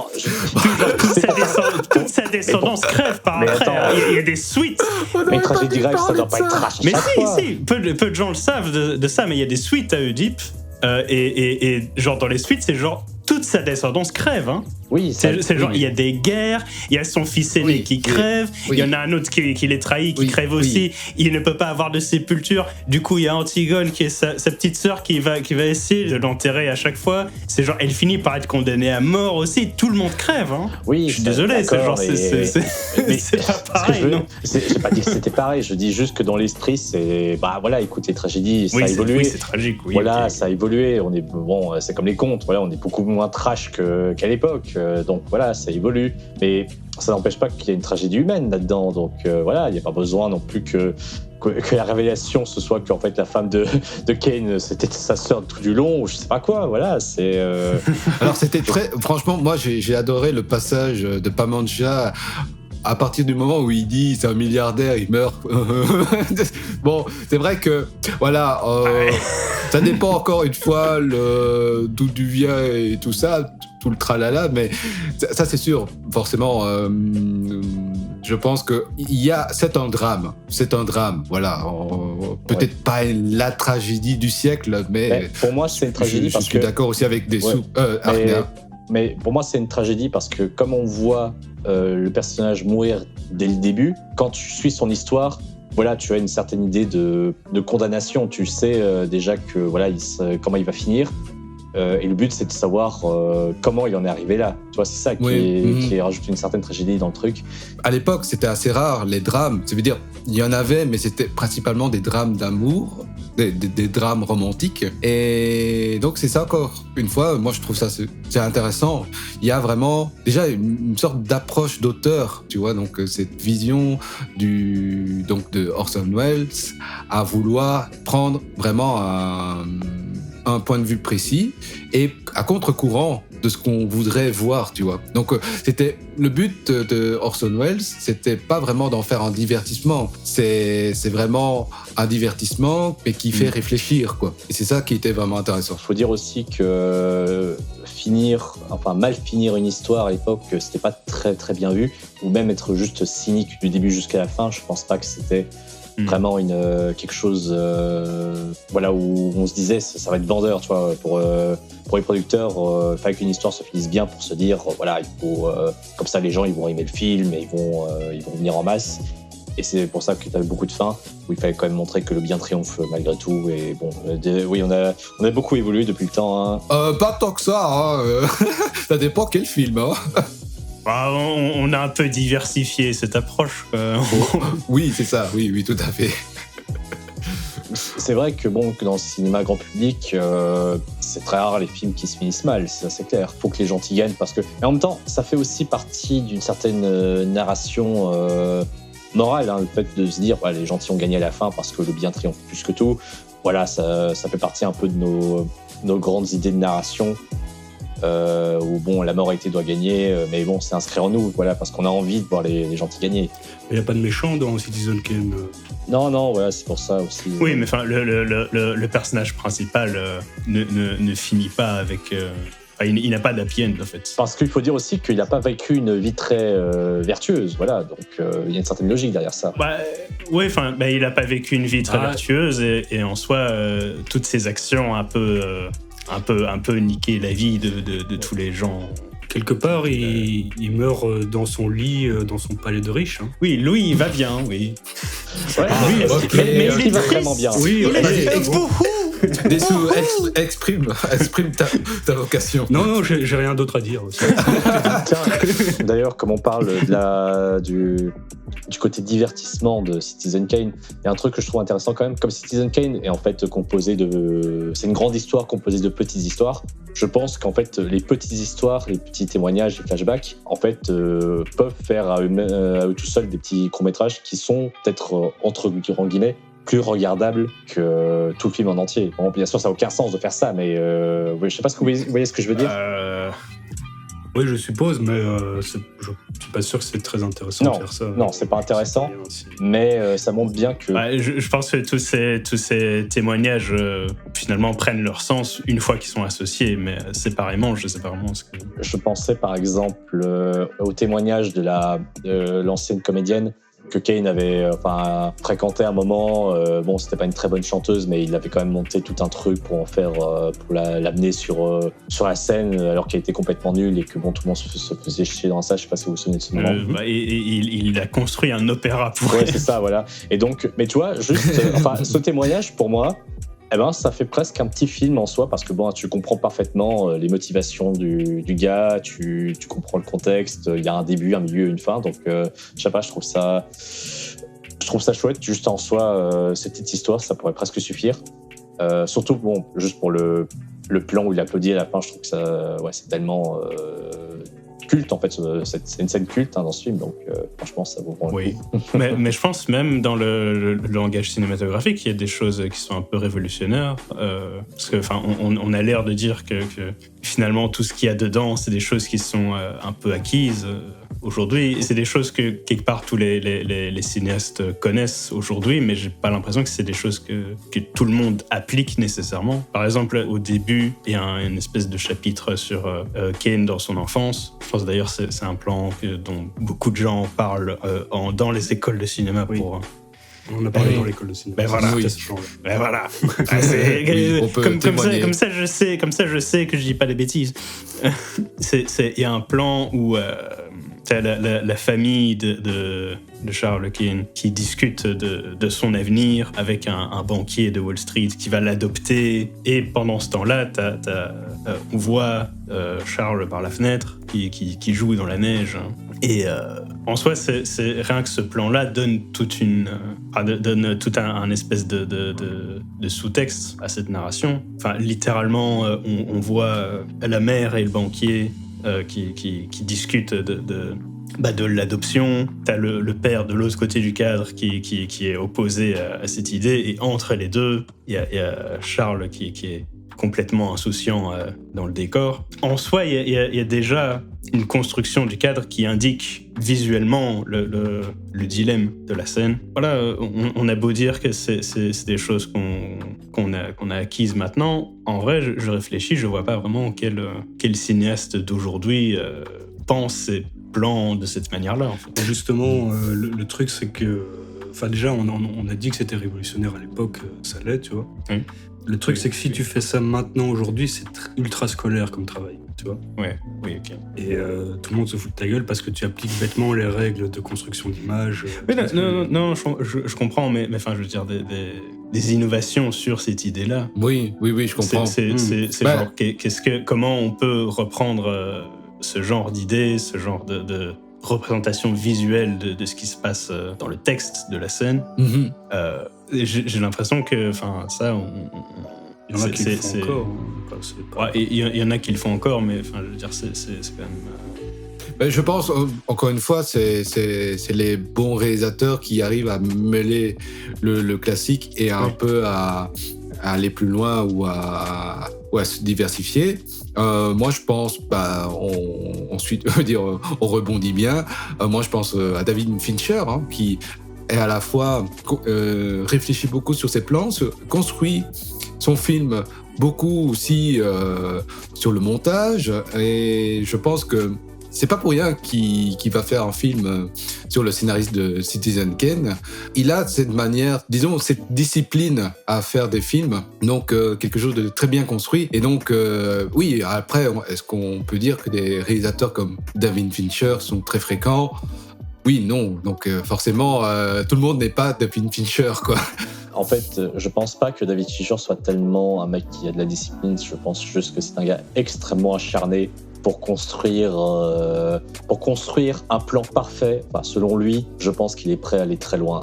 Toute sa descendance crève par après. Il y a des suites. Mais une tragédie grecque, ça doit pas être trash. Mais si, peu de gens le savent de ça, mais il y a des suites à Oedipe. Et genre dans les suites, c'est genre toute sa descendance crève, hein. Oui, c'est genre il y a des guerres, il y a son fils aîné qui crève, il y en a un autre qui les trahit, qui crève aussi. Il ne peut pas avoir de sépulture. Du coup, il y a Antigone qui est sa petite sœur qui va essayer de l'enterrer à chaque fois. C'est genre elle finit par être condamnée à mort aussi. Tout le monde crève, hein. Oui, je suis désolé, c'est genre c'est pas pareil. J'ai pas dit que c'était pareil. Je dis juste que dans l'esprit, c'est voilà, écoute, les tragédies, ça a évolué. Oui, c'est tragique. Oui, voilà, ça a évolué. On est c'est comme les contes. Voilà, on est beaucoup moins trash qu'à l'époque. Donc voilà, ça évolue. Mais ça n'empêche pas qu'il y a une tragédie humaine là-dedans. Donc voilà, il n'y a pas besoin non plus que la révélation ce soit qu'en fait la femme de Kane c'était sa sœur tout du long, ou je sais pas quoi. Voilà, c'est. Alors c'était très. Franchement, moi j'ai adoré le passage de Pamandja. À partir du moment où il dit c'est un milliardaire, il meurt. Bon, c'est vrai que voilà, ça dépend encore une fois d'où tu viens et tout ça, tout le tralala, mais ça c'est sûr. Forcément, je pense que c'est un drame. Voilà, peut-être pas la tragédie du siècle, mais pour moi c'est une tragédie parce que je suis d'accord aussi avec des mais pour moi c'est une tragédie parce que comme on voit le personnage mourir dès le début, quand tu suis son histoire, voilà, tu as une certaine idée de condamnation. Tu sais déjà que voilà, comment il va finir. Et le but, c'est de savoir comment il en est arrivé là. Tu vois, c'est ça qui rajoute une certaine tragédie dans le truc. À l'époque, c'était assez rare, les drames. Ça veut dire, il y en avait, mais c'était principalement des drames d'amour, des drames romantiques. Et donc, c'est ça encore. Une fois, moi, je trouve ça c'est intéressant. Il y a vraiment, déjà, une sorte d'approche d'auteur, tu vois. Donc, cette vision de Orson Welles à vouloir prendre vraiment un point de vue précis et à contre-courant de ce qu'on voudrait voir, tu vois. Donc, c'était le but de Orson Welles, c'était pas vraiment d'en faire un divertissement. C'est vraiment un divertissement, mais qui fait réfléchir, quoi. Et c'est ça qui était vraiment intéressant. Il faut dire aussi que mal finir une histoire à l'époque, c'était pas très très bien vu, ou même être juste cynique du début jusqu'à la fin. Je pense pas que c'était vraiment quelque chose où on se disait ça va être vendeur, tu vois, pour les producteurs, il fallait qu'une histoire se finisse bien pour se dire voilà, il faut comme ça les gens ils vont aimer le film et ils vont venir en masse. Et c'est pour ça que tu avais beaucoup de fins où il fallait quand même montrer que le bien triomphe malgré tout. Et bon, oui, on a beaucoup évolué depuis le temps. Hein. Pas tant que ça. Hein. Ça dépend quel film. Hein. On a un peu diversifié cette approche. Oui, c'est ça. Oui, tout à fait. C'est vrai que dans le cinéma grand public, c'est très rare les films qui se finissent mal, c'est clair. Faut que les gentils gagnent parce que. Mais en même temps, ça fait aussi partie d'une certaine narration morale, hein, le fait de se dire les gentils ont gagné à la fin parce que le bien triomphe plus que tout. Voilà, ça fait partie un peu de nos grandes idées de narration. Où la moralité doit gagner, mais bon, c'est inscrit en nous, voilà, parce qu'on a envie de voir les gentils gagner. Il n'y a pas de méchant dans Citizen Kane. Non, voilà, c'est pour ça aussi. Oui, mais enfin, le personnage principal ne finit pas avec. Il n'a pas d'happy end, en fait. Parce qu'il faut dire aussi qu'il n'a pas vécu une vie très vertueuse, voilà, donc il y a une certaine logique derrière ça. Oui, il n'a pas vécu une vie très vertueuse, et en soi, toutes ses actions un peu niquer la vie de tous les gens. Quelque part, il meurt dans son lit, dans son palais de riche. Hein. Oui, Louis, il va bien, oui. Ouais, mais il va vraiment bien. Oui, Dessous, exprime ta vocation. Non, j'ai rien d'autre à dire. Tiens, d'ailleurs, comme on parle du côté divertissement de Citizen Kane, il y a un truc que je trouve intéressant quand même. Comme Citizen Kane est en fait c'est une grande histoire composée de petites histoires. Je pense qu'en fait, les petites histoires, les petits témoignages, les flashbacks, en fait, peuvent faire à eux tout seuls des petits courts-métrages qui sont peut-être, entre guillemets, plus regardable que tout le film en entier. Bon, bien sûr, ça n'a aucun sens de faire ça, mais je ne sais pas si vous voyez ce que je veux dire. Oui, je suppose, mais je ne suis pas sûr que c'est très intéressant de faire ça. Non, c'est pas intéressant, mais ça montre bien que... je pense que tous ces témoignages, finalement, prennent leur sens une fois qu'ils sont associés, mais séparément, je ne sais pas vraiment ce que... Je pensais, par exemple, au témoignage de l'ancienne comédienne que Kane avait fréquenté à un moment. C'était pas une très bonne chanteuse, mais il avait quand même monté tout un truc pour en faire, pour l'amener sur la scène, alors qu'elle était complètement nulle et que tout le monde se faisait chier dans ça. Je sais pas si vous vous souvenez de ce moment. Il a construit un opéra pour elle. Ouais, c'est ça, voilà. Et donc, mais tu vois, juste, ce témoignage pour moi, ça fait presque un petit film en soi, parce que tu comprends parfaitement les motivations du gars, tu comprends le contexte, il y a un début, un milieu, une fin, donc je sais pas, je trouve ça chouette, juste en soi, cette petite histoire, ça pourrait presque suffire. Surtout, juste pour le plan où il applaudit à la fin, je trouve que ça, c'est tellement culte, en fait, c'est une scène culte dans ce film, donc franchement ça vaut vraiment le coup. mais je pense même dans le langage cinématographique il y a des choses qui sont un peu révolutionnaires, parce que on a l'air de dire que finalement tout ce qu'il y a dedans c'est des choses qui sont un peu acquises aujourd'hui. C'est des choses que quelque part tous les cinéastes connaissent aujourd'hui, mais j'ai pas l'impression que c'est des choses que tout le monde applique nécessairement. Par exemple, au début, il y a une espèce de chapitre sur Kane dans son enfance. Je pense d'ailleurs que c'est un plan dont beaucoup de gens parlent dans les écoles de cinéma pour... On en a parlé dans l'école de cinéma. Voilà. Comme ça, je sais que je dis pas des bêtises. Il y a un plan où T'as la famille de Charles Keane qui discute de son avenir avec un banquier de Wall Street qui va l'adopter. Et pendant ce temps-là, on voit Charles par la fenêtre qui joue dans la neige. Et en soi, c'est rien que ce plan-là donne tout un espèce de sous-texte à cette narration. Enfin, littéralement, on voit la mère et le banquier qui discutent de l'adoption. T'as le père de l'autre côté du cadre qui est opposé à cette idée. Et entre les deux, il y a Charles qui est complètement insouciant dans le décor. En soi, il y a déjà une construction du cadre qui indique visuellement le dilemme de la scène. Voilà, on a beau dire que c'est des choses qu'on a acquises maintenant. En vrai, je réfléchis, je vois pas vraiment quel cinéaste d'aujourd'hui pense ses plans de cette manière-là. En fait. Justement, le truc, c'est que... Enfin, déjà, on a dit que c'était révolutionnaire à l'époque, ça l'est, tu vois. Oui. Le truc, c'est que si tu fais ça maintenant, aujourd'hui, c'est ultra scolaire comme travail, tu vois. Ouais, oui, ok. Et tout le monde se fout de ta gueule parce que tu appliques bêtement les règles de construction d'image. Oui, non, je comprends, mais enfin, je veux dire, des innovations sur cette idée-là. Oui, je comprends. C'est genre, comment on peut reprendre ce genre d'idée, ce genre de représentation visuelle de ce qui se passe dans le texte de la scène. J'ai l'impression que, enfin, ça, il y en a qui le font encore. Il y en a qui le font encore, mais enfin, je veux dire, c'est quand même. Je pense, encore une fois, c'est les bons réalisateurs qui arrivent à mêler le classique et un peu à aller plus loin ou à se diversifier. Moi, je pense, ensuite, on rebondit bien. Moi, je pense à David Fincher, qui est à la fois réfléchit beaucoup sur ses plans, construit son film beaucoup aussi sur le montage. Et je pense que c'est pas pour rien qu'il va faire un film sur le scénariste de Citizen Kane. Il a cette manière, disons, cette discipline à faire des films, donc quelque chose de très bien construit. Et donc, oui, après, est-ce qu'on peut dire que des réalisateurs comme David Fincher sont très fréquents ? Oui, non. Donc, forcément, tout le monde n'est pas David Fincher, quoi. En fait, je pense pas que David Fincher soit tellement un mec qui a de la discipline. Je pense juste que c'est un gars extrêmement acharné pour construire un plan parfait. Enfin, selon lui, je pense qu'il est prêt à aller très loin.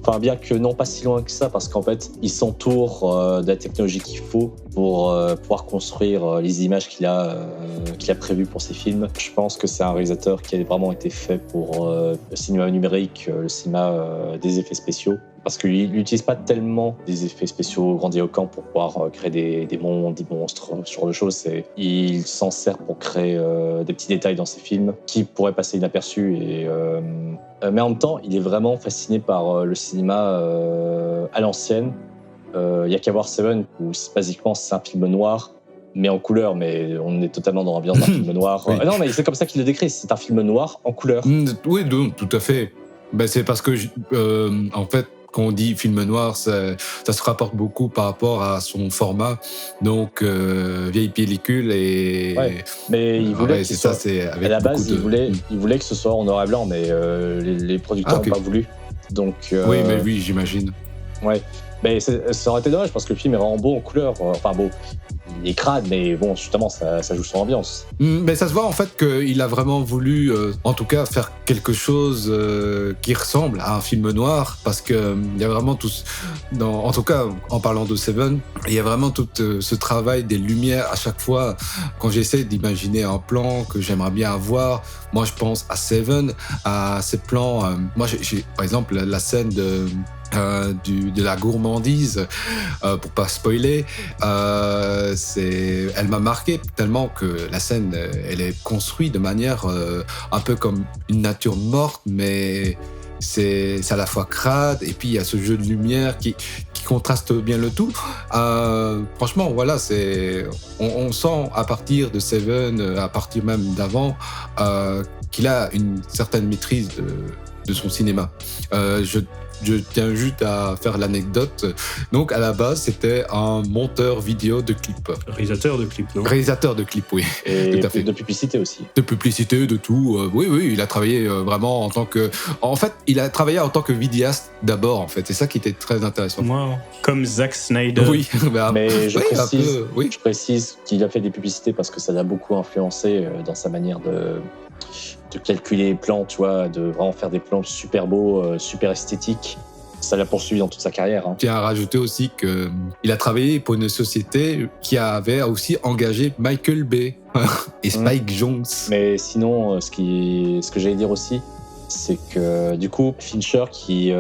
Enfin, bien que non pas si loin que ça, parce qu'en fait, il s'entoure de la technologie qu'il faut pour pouvoir construire les images qu'il a prévues pour ses films. Je pense que c'est un réalisateur qui a vraiment été fait pour le cinéma numérique, le cinéma des effets spéciaux. Parce qu'il n'utilise pas tellement des effets spéciaux grandiloquents pour pouvoir créer des mondes, des monstres, ce genre de choses. Il s'en sert pour créer des petits détails dans ses films qui pourraient passer inaperçus. Mais en même temps, il est vraiment fasciné par le cinéma à l'ancienne. Il n'y a qu'à voir Seven, où basiquement c'est un film noir, mais en couleur. Mais on est totalement dans l'ambiance d'un film noir. Oui. Non, mais c'est comme ça qu'il le décrit. C'est un film noir en couleur. Oui, tout à fait. C'est parce que, en fait, quand on dit film noir, ça se rapporte beaucoup par rapport à son format, donc vieille pellicule et. Ouais, mais il voulait. C'est ça, c'est avec à la base, il voulait que ce soit en noir et blanc, mais les producteurs n'ont pas voulu. Donc. Oui, mais oui, j'imagine. Ouais, mais ça aurait été dommage parce que le film est vraiment beau en couleur. Enfin beau, il est crade, mais bon, justement, ça joue son ambiance. Mais ça se voit en fait qu'il a vraiment voulu, en tout cas, faire quelque chose qui ressemble à un film noir, parce que il y a vraiment en tout cas, en parlant de Seven, il y a vraiment tout ce travail des lumières à chaque fois. Quand j'essaie d'imaginer un plan que j'aimerais bien avoir, moi je pense à Seven, à ces plans. Moi, j'ai par exemple la scène de la gourmandise, pour pas spoiler, elle m'a marqué tellement que la scène, elle est construite de manière un peu comme une nature morte, mais c'est à la fois crade, et puis il y a ce jeu de lumière qui contraste bien le tout. Franchement, voilà, on sent à partir de Seven, à partir même d'avant, qu'il a une certaine maîtrise de son cinéma. je tiens juste à faire l'anecdote. Donc, à la base, c'était un monteur vidéo de clips. Réalisateur de clips, non? Réalisateur de clips, oui. Et Tout à fait. de publicité aussi. De publicité, de tout. Oui, il a travaillé vraiment en tant que... En fait, il a travaillé en tant que vidéaste d'abord, en fait. C'est ça qui était très intéressant. Wow. Comme Zack Snyder. Oui, bah, Mais je oui, un précise, peu, oui. je précise qu'il a fait des publicités parce que ça l'a beaucoup influencé dans sa manière de calculer les plans, tu vois, de vraiment faire des plans super beaux, super esthétiques. Ça l'a poursuivi dans toute sa carrière. Hein. Je tiens à rajouter aussi qu'il a travaillé pour une société qui avait aussi engagé Michael Bay et Spike Jonze. Mais sinon, ce que j'allais dire aussi, c'est que du coup, Fincher qui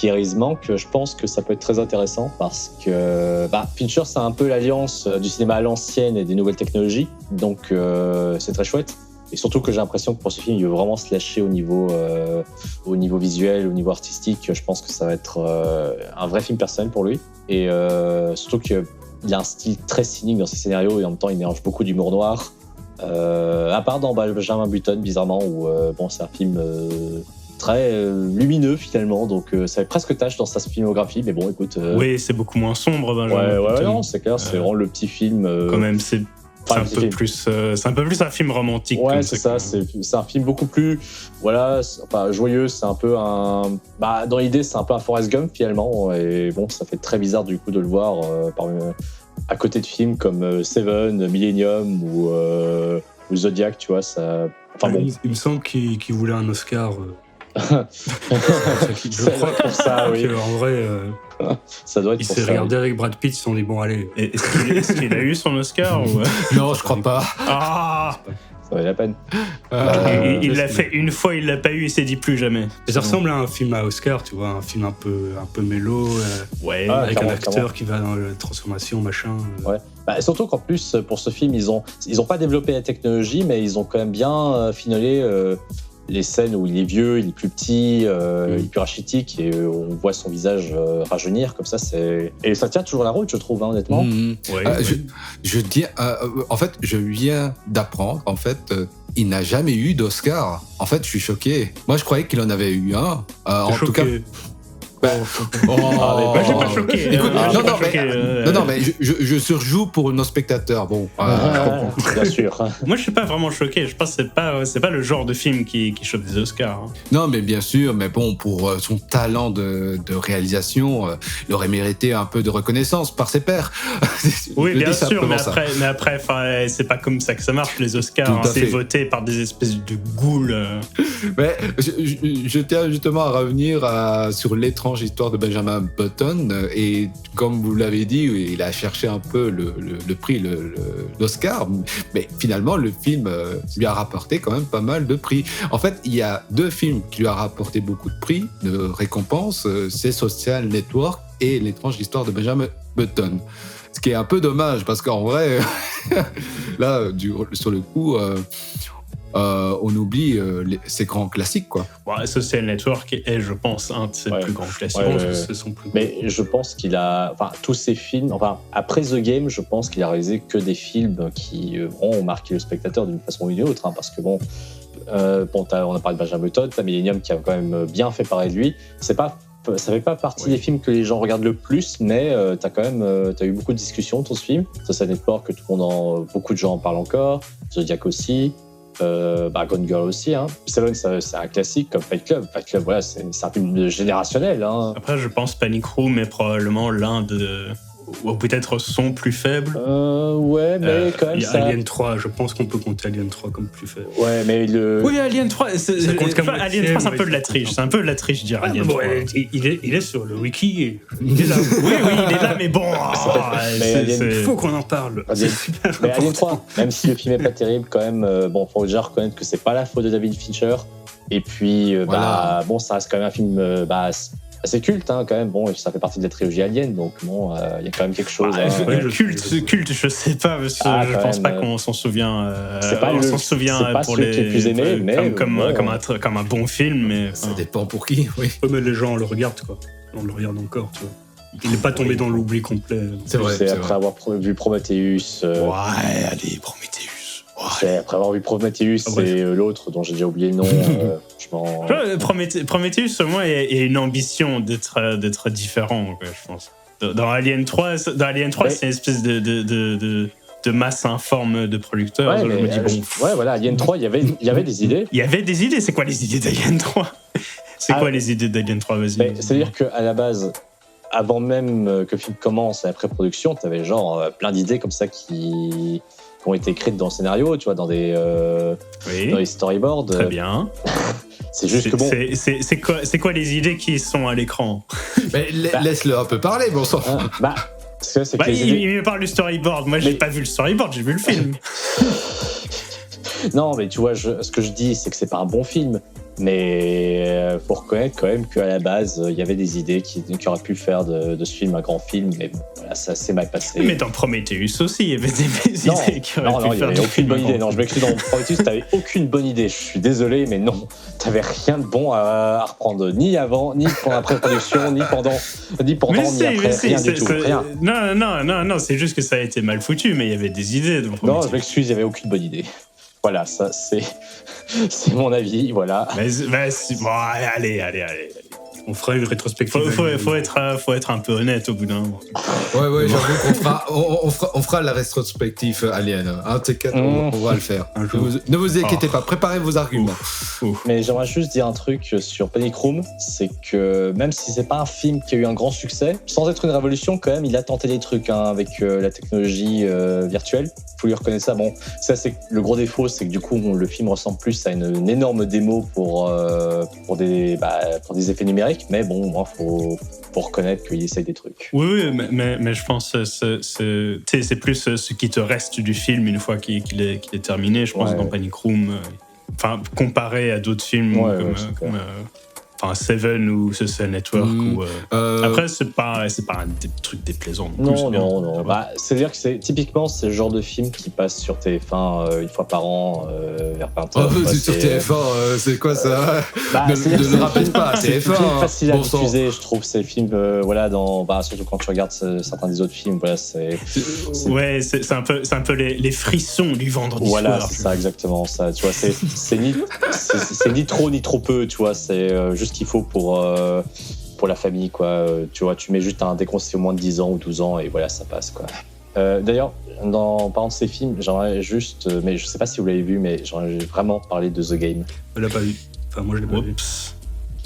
réalise Mank, je pense que ça peut être très intéressant parce que Fincher, c'est un peu l'alliance du cinéma à l'ancienne et des nouvelles technologies. Donc, c'est très chouette. Et surtout que j'ai l'impression que pour ce film, il veut vraiment se lâcher au niveau visuel, au niveau artistique. Je pense que ça va être un vrai film personnel pour lui. Et surtout qu'il a un style très cynique dans ses scénarios et en même temps, il mélange beaucoup d'humour noir. À part dans Benjamin Button, bizarrement, où c'est un film très lumineux finalement, donc ça fait presque tâche dans sa filmographie. Mais bon, écoute. Oui, c'est beaucoup moins sombre, Benjamin Ouais, Button. non, c'est clair, c'est vraiment le petit film. Quand même, c'est un peu plus un film romantique. Ouais, comme c'est ça. C'est un film beaucoup plus, joyeux. C'est un peu dans l'idée, c'est un peu un Forrest Gump finalement. Et bon, ça fait très bizarre du coup de le voir à côté de films comme Seven, Millennium ou Zodiac, tu vois. Ça. Enfin bon. Il me semble qu'il voulait un Oscar. Je crois pour ça, oui. En vrai, ça doit être il pour s'est ça. regardé avec Brad Pitt, ils se sont dit bon allez. Est-ce qu'il a eu son Oscar ou... Non, je crois pas. Ah, Ça valait la peine. il l'a fait une fois, il l'a pas eu, il s'est dit plus jamais. Ça ressemble à un film à Oscar, tu vois, un film un peu mélo, Ouais. avec clairement, un acteur qui va dans la transformation, machin. Ouais. Surtout qu'en plus, pour ce film, ils ont pas développé la technologie, mais ils ont quand même bien finolé les scènes où il est vieux, il est plus petit, il est plus rachitique et on voit son visage rajeunir comme ça. Et ça tient toujours la route, je trouve, honnêtement. Ouais. Je dis, en fait, je viens d'apprendre, en fait, il n'a jamais eu d'Oscar. En fait, je suis choqué. Moi, je croyais qu'il en avait eu un. En tout cas. J'ai pas choqué. Écoute, non, mais je surjoue pour nos spectateurs. Bon, Bien sûr. Moi, je suis pas vraiment choqué. Je pense que c'est pas le genre de film qui chope des Oscars. Hein. Non, mais bien sûr, mais bon, pour son talent de réalisation, il aurait mérité un peu de reconnaissance par ses pairs. Oui, bien sûr, mais ça. après, c'est pas comme ça que ça marche, les Oscars. Tout à C'est fait. voté par des espèces de ghouls. Mais je tiens justement à revenir sur l'étrange histoire de Benjamin Button. Et comme vous l'avez dit, il a cherché un peu le prix, l'Oscar. Mais finalement, le film lui a rapporté quand même pas mal de prix. En fait, il y a 2 films qui lui ont rapporté beaucoup de prix, de récompenses. C'est Social Network et l'étrange histoire de Benjamin Button. Ce qui est un peu dommage, parce qu'en vrai, là, sur le coup... on oublie ces grands classiques, quoi. Ouais, Social Network est, je pense, un de ses plus grands classiques. C'est son plus Mais je pense qu'il a, tous ces films, après The Game, je pense qu'il a réalisé que des films qui ont marqué le spectateur d'une façon ou d'une autre, hein, parce que on a parlé de Benjamin Button, t'as Millennium qui a quand même bien fait pareil de lui. Ça fait pas partie des films que les gens regardent le plus, mais t'as eu beaucoup de discussions autour de ce film. Social Network, que beaucoup de gens en parlent encore. Zodiac aussi. Gone Girl aussi. Hein. Seven, c'est un classique comme Fight Club. Fight Club, voilà, c'est un film générationnel. Hein. Après, je pense Panic Room est probablement l'un ou peut-être son plus faible. Ouais, mais quand même ça... Alien 3, je pense qu'on peut compter Alien 3 comme plus faible. Ouais, mais Oui, Alien 3, compte comme Alien 3, c'est un peu de la triche. C'est un peu de la triche, dire Alien 3. Il est sur le wiki. Il est là. Oui, il est là, mais bon... Il faut qu'on en parle. C'est super mais Alien important. 3, même si le film est pas terrible, quand même, faut déjà reconnaître que c'est pas la faute de David Fincher. Et puis, Voilà. Ça reste quand même un film... assez culte, hein, quand même. Bon, ça fait partie de la trilogie Alien, donc bon, il y a quand même quelque chose. Culte, je sais pas, parce que je pense pas qu'on s'en souvient. C'est pas on s'en souvient c'est pas pour celui qui est le plus aimé, mais comme un bon film, mais Ça dépend pour qui, oui. Ouais, mais les gens le regardent, quoi. On le regarde encore, tu vois. Il n'est pas tombé dans l'oubli complet. C'est vrai. Après avoir vu Prometheus. ouais, allez, Prometheus. Après avoir vu Prometheus, c'est l'autre dont j'ai déjà oublié le nom. Prometheus, au moins, il y a une ambition d'être différent, quoi, je pense. Dans Alien 3, c'est une espèce de masse informe de producteurs. Ouais, mais, je me dis, voilà, Alien 3, il y avait des idées. Il y avait des idées. C'est quoi les idées d'Alien 3 ? C'est quoi les idées d'Alien 3 ? Vas-y. C'est-à-dire qu'à la base, avant même que le film commence, à la pré-production, t'avais genre plein d'idées comme ça qui ont été écrites dans le scénario, tu vois, dans les storyboards. Très bien. C'est juste que bon. C'est quoi les idées qui sont à l'écran ? Mais laisse-le un peu parler, bon sang. Il me parle du storyboard. Moi, j'ai pas vu le storyboard, j'ai vu le film. Non, mais tu vois, ce que je dis, c'est que c'est pas un bon film. Mais faut reconnaître quand même qu'à la base, il y avait des idées qui auraient pu faire de ce film un grand film. Mais bon, voilà, ça s'est mal passé. Mais dans Prometheus aussi, il y avait des idées qui auraient pu faire. Non, il n'y avait aucune bonne idée. Non, je m'excuse, dans Prometheus, t'avais aucune bonne idée. Je suis désolé, mais non. T'avais rien de bon à reprendre. Ni avant, ni pendant la pré-production, ni pendant, ni après. Rien du tout. Rien. Non, c'est juste que ça a été mal foutu, mais il y avait des idées. Non, je m'excuse, il n'y avait aucune bonne idée. Voilà, ça, c'est mon avis, voilà. Bon, allez. On fera une rétrospective. Faut être un peu honnête au bout d'un moment. Ouais, j'avoue qu'on fera la rétrospective Alien. Un de ces quatre, on va le faire. Ne vous inquiétez pas, préparez vos arguments. Mais j'aimerais juste dire un truc sur Panic Room, c'est que même si c'est pas un film qui a eu un grand succès, sans être une révolution, quand même, il a tenté des trucs avec la technologie virtuelle. Faut lui reconnaître ça. Bon, ça c'est le gros défaut, c'est que du coup le film ressemble plus à une énorme démo pour des effets numériques. Mais bon, moi, faut reconnaître qu'il essaye des trucs. Oui, mais je pense que c'est plus ce qui te reste du film une fois qu'il est terminé. Je pense dans Panic Room, comparé à d'autres films comme Seven ou Social Network. Après, c'est pas un truc déplaisant. Non. C'est-à-dire que typiquement, c'est le genre de film qui passe sur TF1 une fois par an, vers 20h. Sur TF1, c'est quoi ça Ne le rappelle pas, TF1. C'est facile à diffuser, je trouve, ces films, surtout quand tu regardes certains des autres films, voilà, c'est un peu les frissons du vendredi soir. Voilà, c'est ça, exactement ça. Tu vois, c'est ni trop ni trop peu, tu vois, c'est juste ce qu'il faut pour la famille, quoi. Tu vois, tu mets juste un déconseil au moins de 10 ans ou 12 ans et voilà, ça passe, quoi. D'ailleurs, en parlant de ces films, j'aimerais juste, mais je sais pas si vous l'avez vu, mais j'aimerais vraiment parler de The Game. Je l'ai pas vu. Enfin, moi, je l'ai pas vu.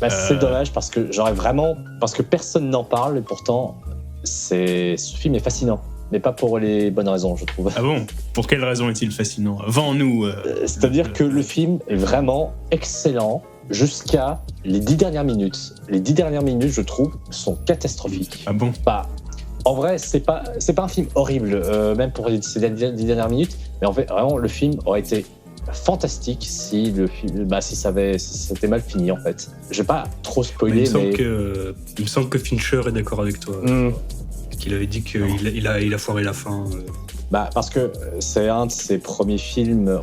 C'est dommage parce que personne n'en parle et pourtant, ce film est fascinant. Mais pas pour les bonnes raisons, je trouve. Ah bon ? Pour quelles raisons est-il fascinant ? Vends-nous. C'est-à-dire que le film est vraiment excellent jusqu'à les 10 dernières minutes. Les 10 dernières minutes, je trouve, sont catastrophiques. Ah bon ? En vrai, c'est pas un film horrible, même pour ces 10 dernières minutes. Mais en fait, vraiment, le film aurait été fantastique si le film, si c'était mal fini, en fait. Je vais pas trop spoiler, il me semble que Fincher est d'accord avec toi. Qu'il avait dit qu'il a foiré la fin. Parce que c'est un de ses premiers films,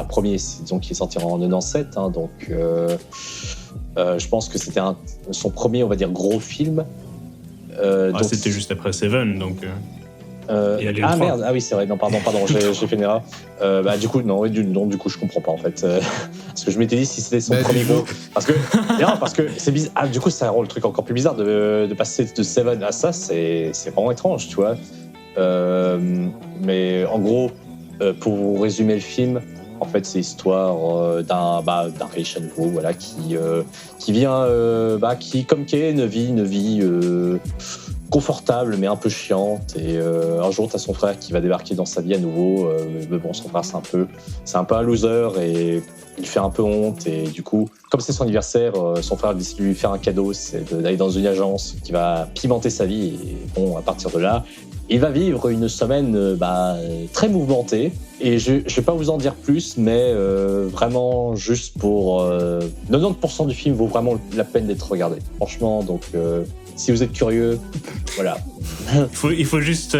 premier, disons, qui est sorti en 97, donc je pense que c'était son premier, on va dire, gros film. Donc c'était juste après Seven, donc... merde, oui, c'est vrai, non, pardon, j'ai fait une erreur. Du coup, je comprends pas, en fait. Parce que je m'étais dit si c'était son premier gros. Parce que c'est bizarre. Du coup, ça rend le truc encore plus bizarre de passer de Seven à ça, c'est vraiment étrange, tu vois. Mais en gros, pour vous résumer le film, en fait, c'est l'histoire d'un riche à nouveau, voilà, qui vient, qui, comme Kay, ne vit confortable mais un peu chiante, et un jour t'as son frère qui va débarquer dans sa vie à nouveau, mais bon, son frère c'est un peu un loser et il fait un peu honte, et du coup, comme c'est son anniversaire, son frère décide de lui faire un cadeau, c'est d'aller dans une agence qui va pimenter sa vie, et bon, à partir de là, il va vivre une semaine très mouvementée, et je vais pas vous en dire plus, mais vraiment juste pour 90% du film vaut vraiment la peine d'être regardé, franchement. Donc si vous êtes curieux, voilà. Il faut juste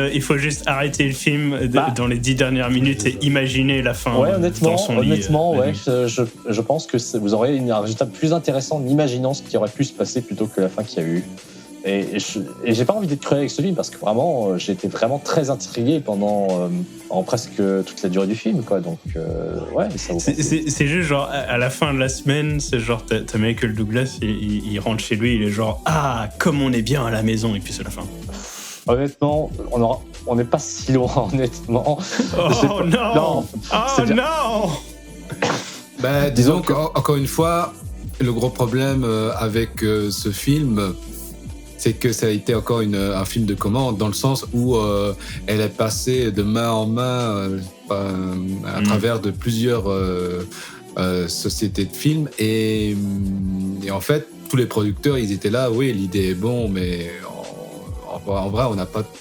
arrêter le film dans les 10 dernières minutes et imaginer la fin dans son lit. Honnêtement, je pense que vous aurez un résultat plus intéressant en imaginant ce qui aurait pu se passer plutôt que la fin qu'il y a eu. Et j'ai pas envie d'être cruel avec ce film parce que vraiment, j'ai été vraiment très intrigué pendant en presque toute la durée du film, quoi. Donc, ouais, ça vaut c'est juste genre, à la fin de la semaine, c'est genre, t'as Michael Douglas, il rentre chez lui, il est genre, ah, comme on est bien à la maison, et puis c'est la fin. Honnêtement, on n'est pas si loin, honnêtement. Oh non! Oh non! Bah, disons qu'encore une fois, le gros problème avec ce film, c'est que ça a été encore un film de commande, dans le sens où elle est passée de main en main à travers de plusieurs sociétés de films. Et en fait, tous les producteurs, ils étaient là, oui, l'idée est bonne, mais en vrai,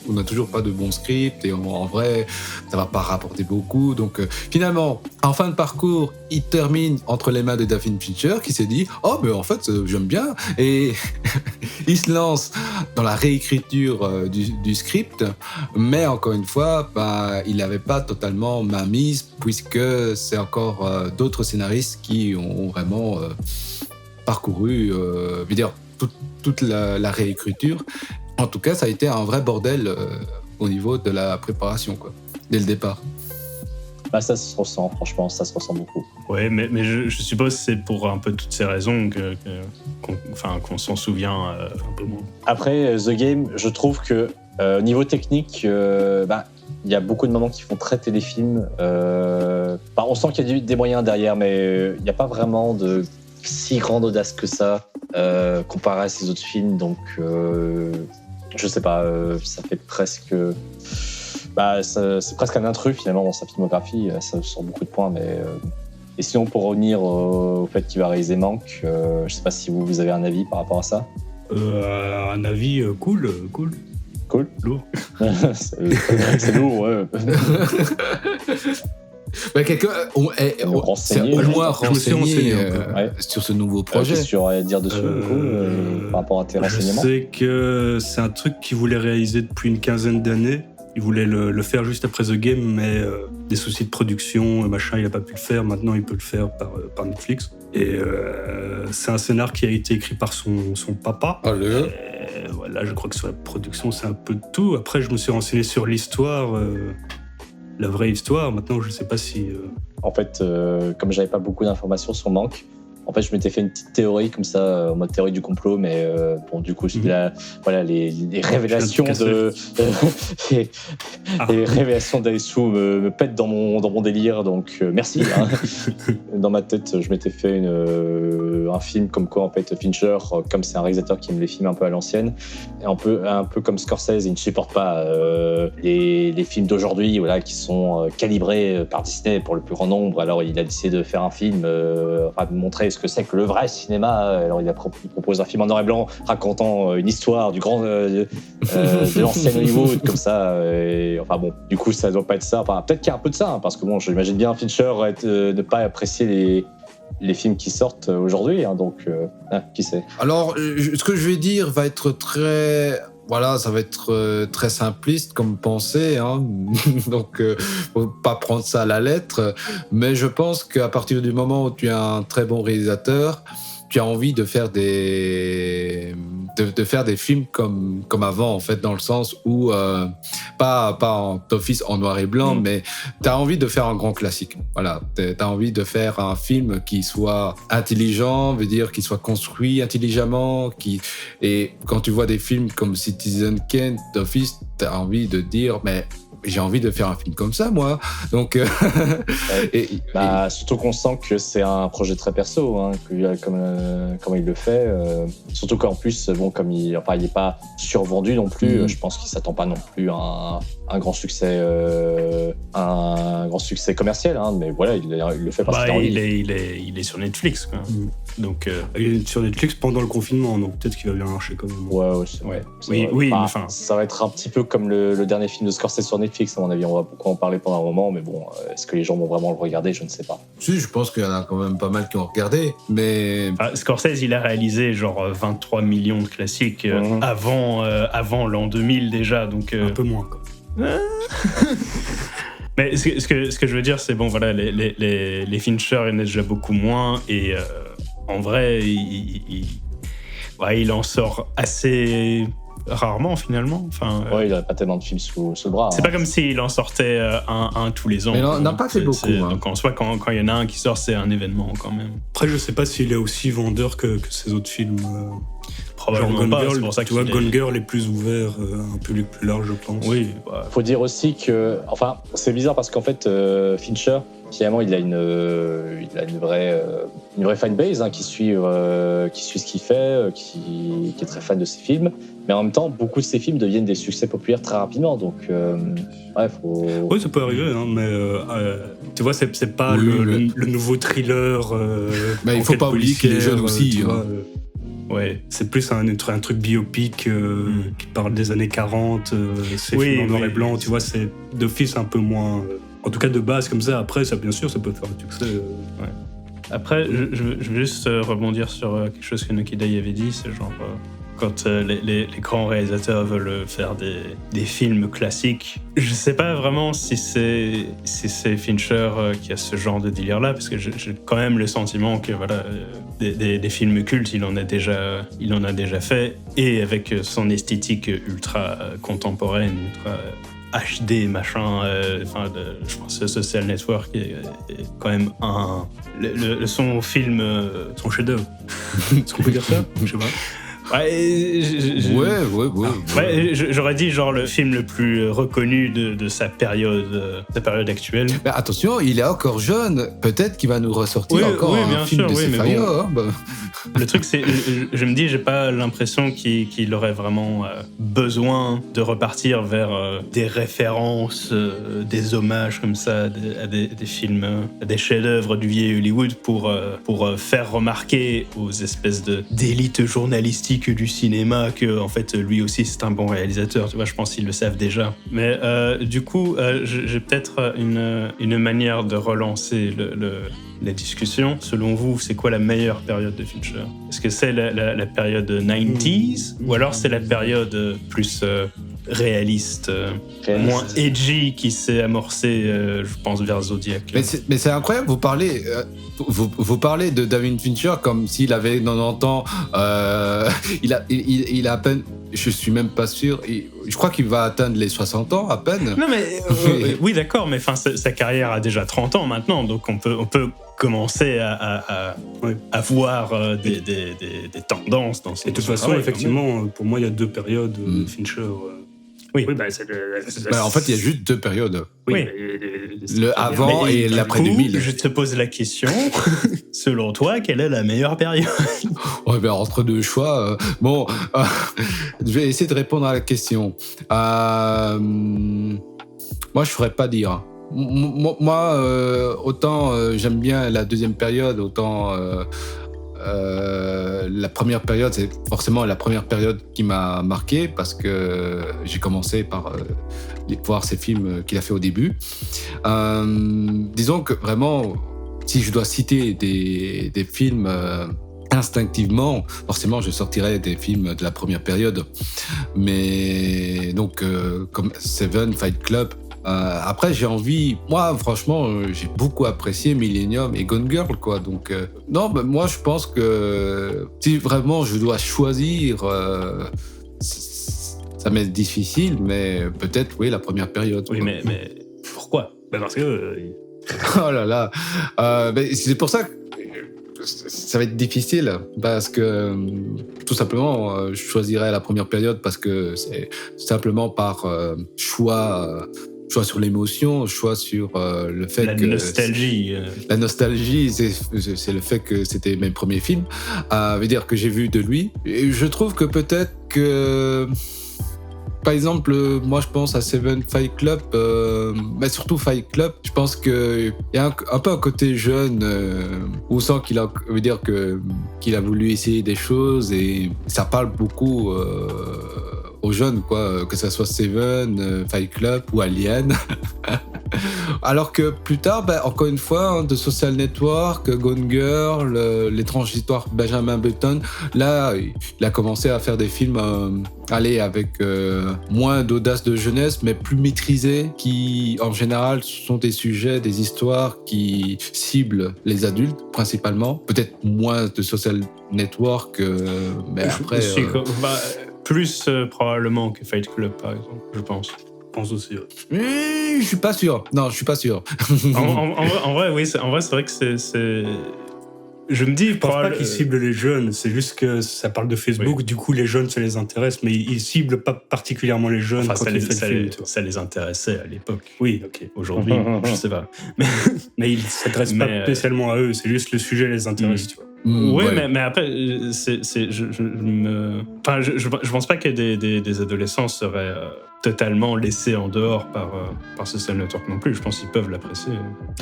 on n'a toujours pas de bon script, et en vrai, ça va pas rapporter beaucoup. Donc finalement, en fin de parcours, il termine entre les mains de David Fincher, qui s'est dit « Oh, mais en fait, j'aime bien ». Et il se lance dans la réécriture du script, mais encore une fois, il n'avait pas totalement main mise, puisque c'est encore d'autres scénaristes qui ont vraiment parcouru, toute la réécriture. En tout cas, ça a été un vrai bordel au niveau de la préparation, quoi, dès le départ. Bah, ça se ressent, franchement, ça se ressent beaucoup. Ouais, mais je suppose que c'est pour un peu toutes ces raisons qu'on s'en souvient un peu moins. Après, The Game, je trouve que au niveau technique, il y a beaucoup de moments qui font très téléfilm. On sent qu'il y a des moyens derrière, mais il n'y a pas vraiment de si grande audace que ça comparé à ces autres films. Donc, je sais pas, ça fait presque... c'est presque un intrus finalement dans sa filmographie, ça sort beaucoup de points, mais... Et sinon, pour revenir au fait qu'il va réaliser Mank, je sais pas si vous avez un avis par rapport à ça. Un avis cool. Cool. Lourd. c'est lourd, ouais. Quelqu'un s'est au moins renseigné sur ce nouveau projet. Qu'est-ce que tu aurais à dire dessus, par rapport à tes renseignements? Je sais que c'est un truc qu'il voulait réaliser depuis une quinzaine d'années. Il voulait le faire juste après The Game, mais des soucis de production, machin, il n'a pas pu le faire. Maintenant, il peut le faire par Netflix. Et c'est un scénar qui a été écrit par son papa. Voilà, je crois que sur la production, c'est un peu de tout. Après, je me suis renseigné sur l'histoire... la vraie histoire, maintenant je sais pas si... En fait, comme j'avais pas beaucoup d'informations sur Mank, en fait je m'étais fait une petite théorie comme ça, en mode théorie du complot, mais du coup les révélations les révélations d'Alessou me pètent dans mon délire, donc merci. Hein. Dans ma tête, je m'étais fait un film comme quoi en fait Fincher, comme c'est un réalisateur qui aime les films un peu à l'ancienne, et un peu comme Scorsese, il ne supporte pas les films d'aujourd'hui, qui sont calibrés par Disney pour le plus grand nombre. Alors il a décidé de faire un film, de montrer ce que c'est que le vrai cinéma. Alors il propose un film en noir et blanc racontant une histoire de l'ancien Hollywood comme ça. Du coup ça doit pas être ça. Peut-être qu'il y a un peu de ça, hein, parce que j'imagine bien Fincher ne pas apprécier les films qui sortent aujourd'hui, hein, donc qui sait. Alors, ce que je vais dire va être très... ça va être très simpliste comme pensée, hein. Donc faut pas prendre ça à la lettre, mais je pense qu'à partir du moment où tu es un très bon réalisateur, tu as envie de faire des films comme avant, en fait, dans le sens où pas d'office en noir et blanc, mais tu as envie de faire un grand classique. Voilà, tu as envie de faire un film qui soit intelligent, qui soit construit intelligemment, et quand tu vois des films comme Citizen Kane, d'office, tu as envie de dire mais j'ai envie de faire un film comme ça, moi. Donc, surtout qu'on sent que c'est un projet très perso, hein, comme il le fait. Surtout qu'en plus, comme il n'est pas survendu non plus, je pense qu'il s'attend pas non plus à un grand succès, commercial. Hein, mais voilà, il le fait parce qu'il a envie. Il est sur Netflix, quoi. Donc, il est sur Netflix pendant le confinement, donc peut-être qu'il va bien marcher quand même. Oui, ça va être un petit peu comme le dernier film de Scorsese sur Netflix, à mon avis. On va beaucoup en parler pendant un moment, mais bon, est-ce que les gens vont vraiment le regarder? Je ne sais pas. Si, je pense qu'il y en a quand même pas mal qui ont regardé, mais... Scorsese, il a réalisé genre 23 millions de classiques avant l'an 2000 déjà, donc... Un peu moins, quoi. Mais ce que je veux dire, c'est les Fincher, il y en a déjà beaucoup moins, et en vrai, Ouais, il en sort assez rarement finalement. Enfin, Ouais, il n'aurait pas tellement de films sous le bras. c'est pas comme s'il en sortait un tous les ans. Mais on n'a pas fait beaucoup. Donc en soi, quand il y en a un qui sort, c'est un événement quand même. Après, je sais pas s'il est aussi vendeur que ses autres films. Probablement Genre Gone pas. Girl, C'est pour ça tu vois, qu'il Gone est- Girl est plus ouvert à un public plus large, je pense. Oui, bah, Faut dire aussi que, enfin, c'est bizarre parce qu'en fait, Fincher, finalement, il a une vraie fanbase qui suit ce qu'il fait, qui est très fan de ses films. Mais en même temps, beaucoup de ses films deviennent des succès populaires très rapidement. Donc, ouais, faut. Oui, ça peut arriver, hein, mais tu vois, c'est pas Oui, le nouveau thriller. Mais il faut enquête pas oublier qu'il est jeune policière, aussi, tu hein. vois, ouais. c'est plus un truc biopic qui parle des années 40, c'est Oui, filmé en noir oui. et blanc, tu vois, c'est d'office un peu moins. En tout cas, de base, comme ça, après, ça, bien sûr, ça peut faire un succès. Après, je veux juste rebondir sur quelque chose que Nuki Dai avait dit, c'est genre quand les grands réalisateurs veulent faire des films classiques, je sais pas vraiment si c'est Fincher qui a ce genre de délire-là, parce que j'ai quand même le sentiment que voilà, des films cultes, il en a déjà fait, et avec son esthétique ultra contemporaine, ultra HD machin, je pense que Social Network est quand même son film, Son chef-d'œuvre. Est-ce qu'on peut dire ça? Je sais pas. Ouais, j'aurais dit genre le film le plus reconnu de sa période actuelle. Mais attention, il est encore jeune. Peut-être qu'il va nous ressortir Oui, encore oui, un bien film sûr, de oui, mais Cefaio. bon. Hein, bah. Le truc, c'est, je me dis, j'ai pas l'impression qu'il aurait vraiment besoin de repartir vers des références, des hommages comme ça à des films, à des chefs-d'œuvre du vieil Hollywood pour faire remarquer aux espèces d'élites journalistiques du cinéma que en fait lui aussi c'est un bon réalisateur. Tu vois, je pense qu'ils le savent déjà. Mais du coup, j'ai peut-être une manière de relancer la discussion. Selon vous, c'est quoi la meilleure période de Fincher? Est-ce que c'est la période 90s ou alors c'est la période plus réaliste, moins edgy qui s'est amorcée, je pense, vers Zodiac? Mais c'est incroyable, vous parlez de David Fincher comme s'il avait 90 ans. Il a à peine, je suis même pas sûr, je crois qu'il va atteindre les 60 ans à peine. Non mais oui d'accord, mais enfin sa carrière a déjà 30 ans maintenant, donc on peut commencer à voir des tendances dans ses Et de toute façon, travail, effectivement, pour moi, il y a deux périodes Fincher. Oui. Oui, En fait, il y a juste deux périodes. Oui. Le avant Mais et du l'après coup, 2000. Je te pose la question, selon toi, quelle est la meilleure période? Ouais, ben, entre deux choix. Je vais essayer de répondre à la question. Moi, je ferais pas dire. Moi, autant j'aime bien la deuxième période, autant la première période, c'est forcément la première période qui m'a marqué parce que j'ai commencé par voir ces films qu'il a fait au début. Disons que vraiment, si je dois citer des films instinctivement, forcément, je sortirais des films de la première période. Mais donc, comme Seven, Fight Club. Après, j'ai envie... Moi, franchement, j'ai beaucoup apprécié Millennium et Gone Girl, quoi. Donc, non, mais moi, je pense que si vraiment je dois choisir... ça m'est difficile, mais peut-être, oui, la première période. Oui, quoi. mais pourquoi? Parce que... Oh là là. C'est pour ça que ça va être difficile parce que tout simplement je choisirais la première période parce que c'est simplement par choix sur l'émotion, choix sur le fait la que nostalgie. La nostalgie, c'est le fait que c'était mes premiers films, veut dire que j'ai vu de lui. Et je trouve que peut-être que par exemple, moi je pense à Seven, Fight Club, mais surtout Fight Club. Je pense qu'il y a un peu un côté jeune, où on sent qu'il a voulu essayer des choses et ça parle beaucoup aux jeunes, quoi, que ça soit Seven, Fight Club ou Alien. Alors que plus tard, encore une fois, The Social Network, Gone Girl, l'étrange histoire de Benjamin Button, là, il a commencé à faire des films avec moins d'audace de jeunesse, mais plus maîtrisés, qui, en général, sont des sujets, des histoires qui ciblent les adultes, principalement. Peut-être moins de Social Network, mais après... Plus probablement que Fight Club, par exemple, je pense. Je pense aussi. Ouais. Je suis pas sûr. Non, je suis pas sûr. En vrai, oui, c'est vrai que c'est... Je me dis... Je pense pas qu'ils ciblent les jeunes, c'est juste que ça parle de Facebook, oui. Du coup les jeunes ça les intéresse, mais ils ciblent pas particulièrement les jeunes quand ils font le film. Ça les intéressait à l'époque. Oui, ok. Aujourd'hui, je sais pas. Mais ils s'intéressent pas spécialement à eux, c'est juste le sujet les intéresse, tu vois. Oui, ouais. mais après, je pense pas que des adolescents seraient totalement laissés en dehors par Social Network non plus. Je pense qu'ils peuvent l'apprécier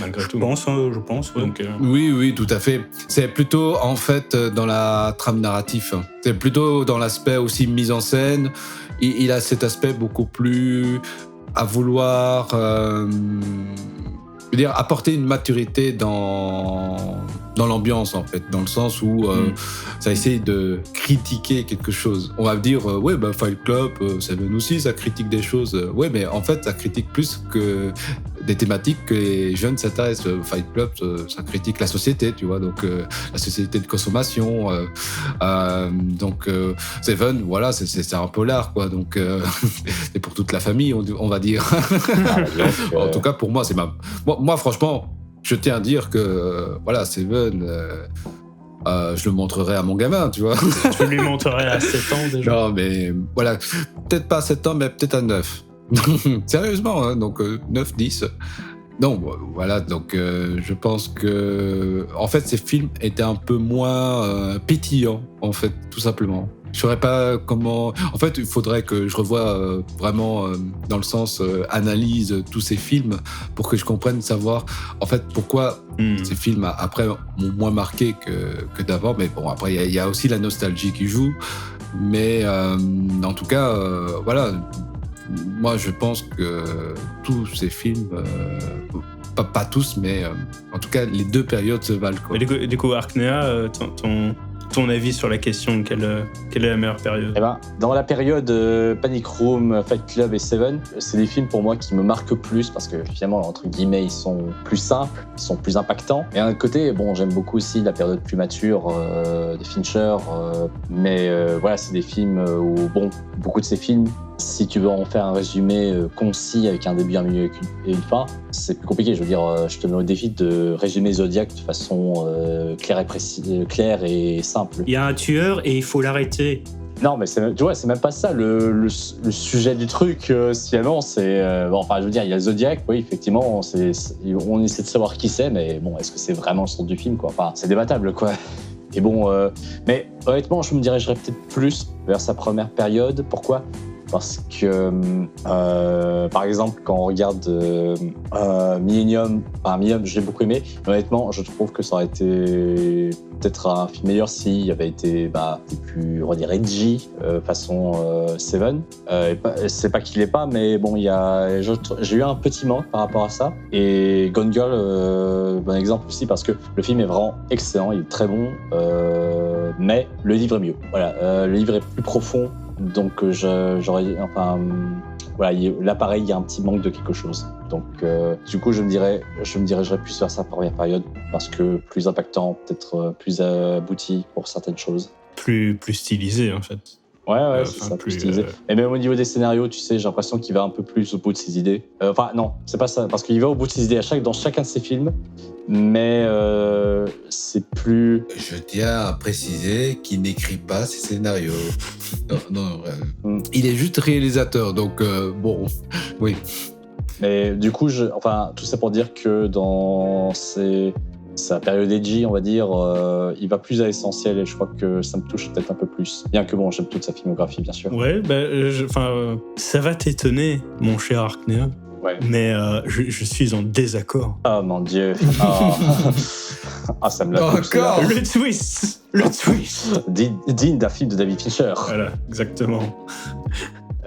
malgré tout. Je pense. Ouais. Donc, oui, tout à fait. C'est plutôt en fait dans la trame narrative. C'est plutôt dans l'aspect aussi mise en scène. Il a cet aspect beaucoup plus à vouloir. Je veux dire, apporter une maturité dans l'ambiance, en fait, dans le sens où ça essaie de critiquer quelque chose. On va dire, Fight Club, Seven aussi, ça critique des choses. Mais en fait, ça critique plus que des thématiques que les jeunes s'intéressent. Fight Club, ça critique la société, tu vois, donc la société de consommation. Donc, Seven, voilà, c'est un polar, quoi, donc c'est pour toute la famille, on va dire. En tout cas, pour moi, c'est moi, franchement, je tiens à dire que, Seven, je le montrerai à mon gamin, tu vois. Tu lui montrerais à 7 ans déjà? Non, mais voilà, peut-être pas à 7 ans, mais peut-être à 9. Sérieusement, hein, donc 9, 10. Non, voilà, donc je pense que, en fait, ces films étaient un peu moins pétillants, en fait, tout simplement. Je ne saurais pas comment... En fait, il faudrait que je revoie vraiment, dans le sens analyse tous ces films pour que je comprenne, savoir, en fait, pourquoi ces films, après, m'ont moins marqué que d'avant. Mais bon, après, il y a aussi la nostalgie qui joue. Mais en tout cas, voilà, moi, je pense que tous ces films... pas tous, mais en tout cas, les deux périodes se valent, quoi. Et du coup, Arknea, ton avis sur la question, quelle est la meilleure période? Dans la période Panic Room, Fight Club et Seven, c'est des films pour moi qui me marquent plus parce que finalement, entre guillemets, ils sont plus simples, ils sont plus impactants. Et d'un autre côté, j'aime beaucoup aussi la période plus mature de Fincher, mais voilà, c'est des films où, beaucoup de ces films, si tu veux en faire un résumé concis avec un début, un milieu et une fin, c'est plus compliqué. Je veux dire, je te mets au défi de résumer Zodiac de façon claire et simple. Il y a un tueur et il faut l'arrêter. Non, mais tu vois, c'est même pas ça le sujet du truc. Finalement, c'est je veux dire, il y a Zodiac, oui, effectivement, on essaie de savoir qui c'est, mais est-ce que c'est vraiment le centre du film, quoi? Enfin, c'est débattable, quoi. Et mais honnêtement, je me dirigerais peut-être plus vers sa première période. Pourquoi? Parce que, par exemple, quand on regarde Millennium, je l'ai beaucoup aimé, mais honnêtement, je trouve que ça aurait été peut-être un film meilleur s'il avait été plus, on va dire, edgy, façon Seven. C'est pas qu'il l'est pas, mais j'ai eu un petit manque par rapport à ça. Et Gone Girl, bon exemple aussi, parce que le film est vraiment excellent, il est très bon, mais le livre est mieux. Voilà, le livre est plus profond. Donc là pareil, il y a un petit manque de quelque chose. Donc du coup, je me dirigerais plus vers sa première période parce que plus impactant, peut-être plus abouti pour certaines choses. Plus stylisé en fait. Ouais, c'est ça, plus stylisé. Et même au niveau des scénarios, tu sais, j'ai l'impression qu'il va un peu plus au bout de ses idées. Non, c'est pas ça, parce qu'il va au bout de ses idées dans chacun de ses films, mais c'est plus... Je tiens à préciser qu'il n'écrit pas ses scénarios. Non, il est juste réalisateur, donc oui. Mais du coup, tout ça pour dire que dans sa période edgy, on va dire, il va plus à l'essentiel et je crois que ça me touche peut-être un peu plus. Bien que j'aime toute sa filmographie, bien sûr. Ouais, ça va t'étonner, mon cher Arknea. Ouais. Mais je suis en désaccord. Oh mon Dieu. Ça me l'a encore. Le twist. Digne d'un film de David Fincher. Voilà, exactement.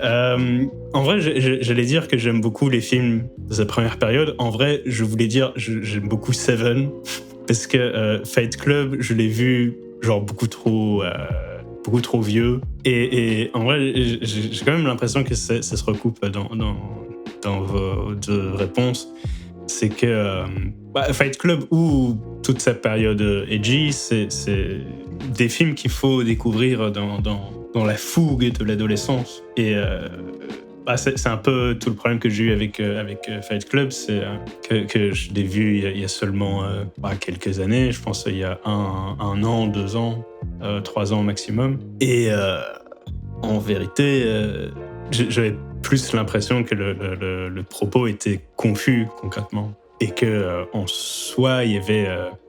En vrai, j'allais dire que j'aime beaucoup les films de sa première période. En vrai, je voulais dire j'aime beaucoup Seven parce que Fight Club, je l'ai vu genre beaucoup trop vieux. Et en vrai, j'ai quand même l'impression que ça se recoupe dans vos deux réponses. C'est que Fight Club ou toute sa période edgy, c'est des films qu'il faut découvrir dans la fougue de l'adolescence. Et c'est un peu tout le problème que j'ai eu avec Fight Club, c'est que je l'ai vu il y a seulement quelques années, je pense il y a un an, 2 ans, 3 ans maximum. Et en vérité, j'avais plus l'impression que le propos était confus concrètement. Et qu'en soi, il y avait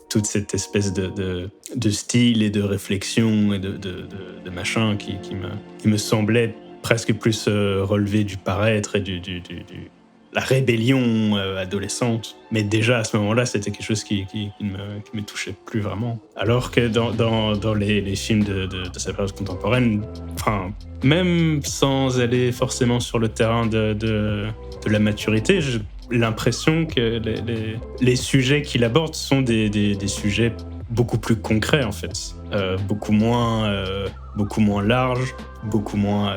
toute cette espèce de style et de réflexion et de machin qui me semblait presque plus relever du paraître et la rébellion adolescente. Mais déjà, à ce moment-là, c'était quelque chose qui me touchait plus vraiment. Alors que dans les films de sa période contemporaine, enfin, même sans aller forcément sur le terrain de la maturité, j'ai l'impression que les sujets qu'il aborde sont des sujets beaucoup plus concrets, en fait. Beaucoup moins larges, beaucoup moins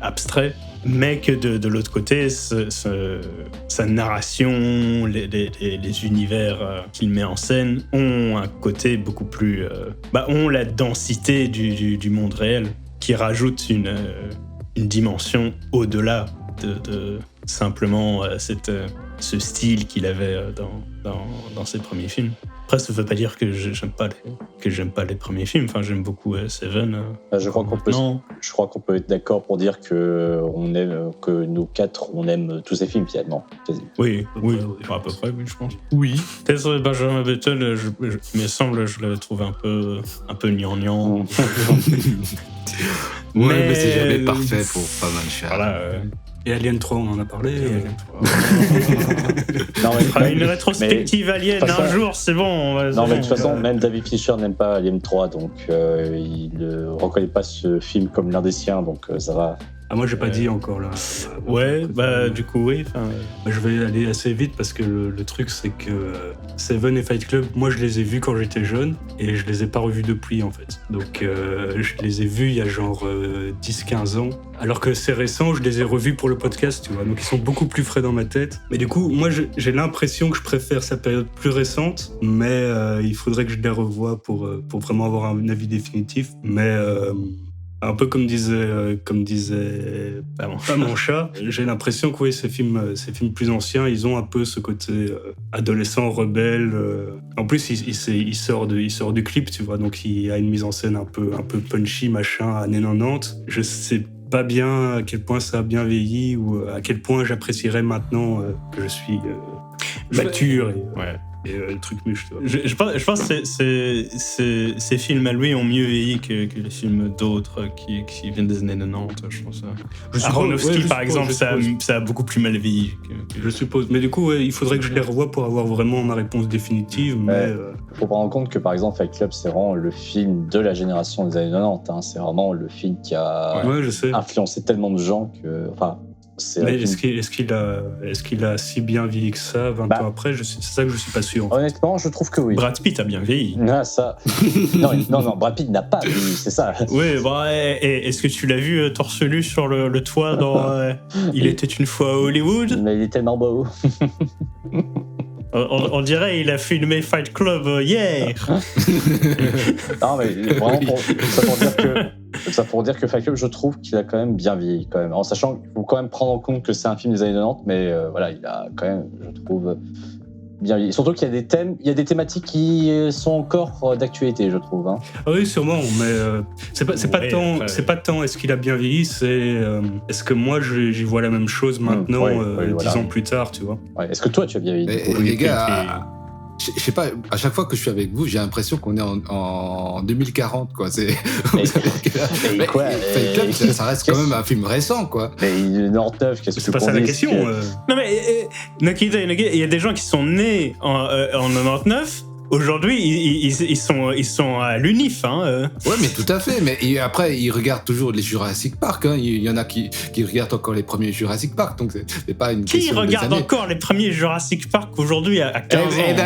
abstraits. Mais que de l'autre côté, sa narration, les univers qu'il met en scène ont un côté beaucoup plus... ont la densité du monde réel, qui rajoute une dimension au-delà de simplement ce style qu'il avait dans ses premiers films. Après, ça ne veut pas dire que j'aime pas les premiers films. Enfin, j'aime beaucoup Seven. Je crois qu'on peut être d'accord pour dire que nous quatre, on aime tous ces films finalement. Oui, à peu près, oui, je pense. Oui. Peut-être Benjamin Button, il me semble, je l'avais trouvé un peu gnangnan. Mais c'est jamais parfait pour pas mal cher. Voilà. Et Alien 3, on en a parlé. Une rétrospective Alien un jour, c'est bon. Mais de toute façon, même David Fincher n'aime pas Alien 3, donc il ne reconnaît pas ce film comme l'un des siens, donc ça va. Ah, moi, j'ai pas dit encore là. Du coup, oui. Je vais aller assez vite parce que le truc, c'est que Seven et Fight Club, moi, je les ai vus quand j'étais jeune et je les ai pas revus depuis, en fait. Donc, je les ai vus il y a genre 10-15 ans. Alors que c'est récent, je les ai revus pour le podcast, tu vois. Donc, ils sont beaucoup plus frais dans ma tête. Mais du coup, moi, j'ai l'impression que je préfère sa période plus récente, mais il faudrait que je les revoie pour vraiment avoir un avis définitif. Mais... un peu comme disait pas mon chat, j'ai l'impression que oui, ces films plus anciens, ils ont un peu ce côté adolescent, rebelle. En plus, il sort du clip, tu vois, donc il a une mise en scène un peu punchy, machin, années 90. Je sais pas bien à quel point ça a bien vieilli ou à quel point j'apprécierais maintenant que je suis mature et le truc mûche, tu vois. Je pense que ces films à lui ont mieux vieilli que les films d'autres qui viennent des années 90, je pense. Aronofsky, par exemple, ça a beaucoup plus mal vieilli. Je suppose. Mais du coup, il faudrait que je les revoie pour avoir vraiment ma réponse définitive. Mais faut prendre en compte que, par exemple, Fight Club, c'est vraiment le film de la génération des années 90. Hein. C'est vraiment le film qui a influencé tellement de gens que... Enfin, mais est-ce qu'il a si bien vieilli que ça 20 ans après? C'est ça que je suis pas sûr. Honnêtement, je trouve que oui. Brad Pitt a bien vieilli. Ah, ça. non, Brad Pitt n'a pas vieilli, c'est ça. Oui, est-ce que tu l'as vu torse nu sur le toit dans Il était une fois à Hollywood? Mais il est tellement beau. On dirait il a filmé Fight Club hier. Non, mais vraiment, ça pour dire que Fight Club, je trouve qu'il a quand même bien vieilli, quand même. En sachant qu'il faut quand même prendre en compte que c'est un film des années 90, mais voilà, il a quand même, je trouve, bien vieilli. Surtout qu'il y a des thématiques qui sont encore d'actualité, je trouve. Hein. Ah oui, sûrement, mais c'est pas tant est-ce qu'il a bien vieilli, c'est est-ce que moi j'y vois la même chose maintenant, 10 ans plus tard, tu vois. Ouais. Est-ce que toi tu as bien vieilli? Les gars, je sais pas, à chaque fois que je suis avec vous, j'ai l'impression qu'on est en 2040, quoi. Fight Club, ça reste quand même un film récent, quoi. Mais il est 99, qu'est-ce que c'est pas ça la question. Non, mais il y a des gens qui sont nés en 99 aujourd'hui, ils sont à l'UNIF. Hein. Ouais, mais tout à fait. Mais après, ils regardent toujours les Jurassic Park. Hein. Il y en a qui regardent encore les premiers Jurassic Park. Donc, c'est pas une Qui question regarde des années. encore les premiers Jurassic Park aujourd'hui à 15 ans? Eh ben,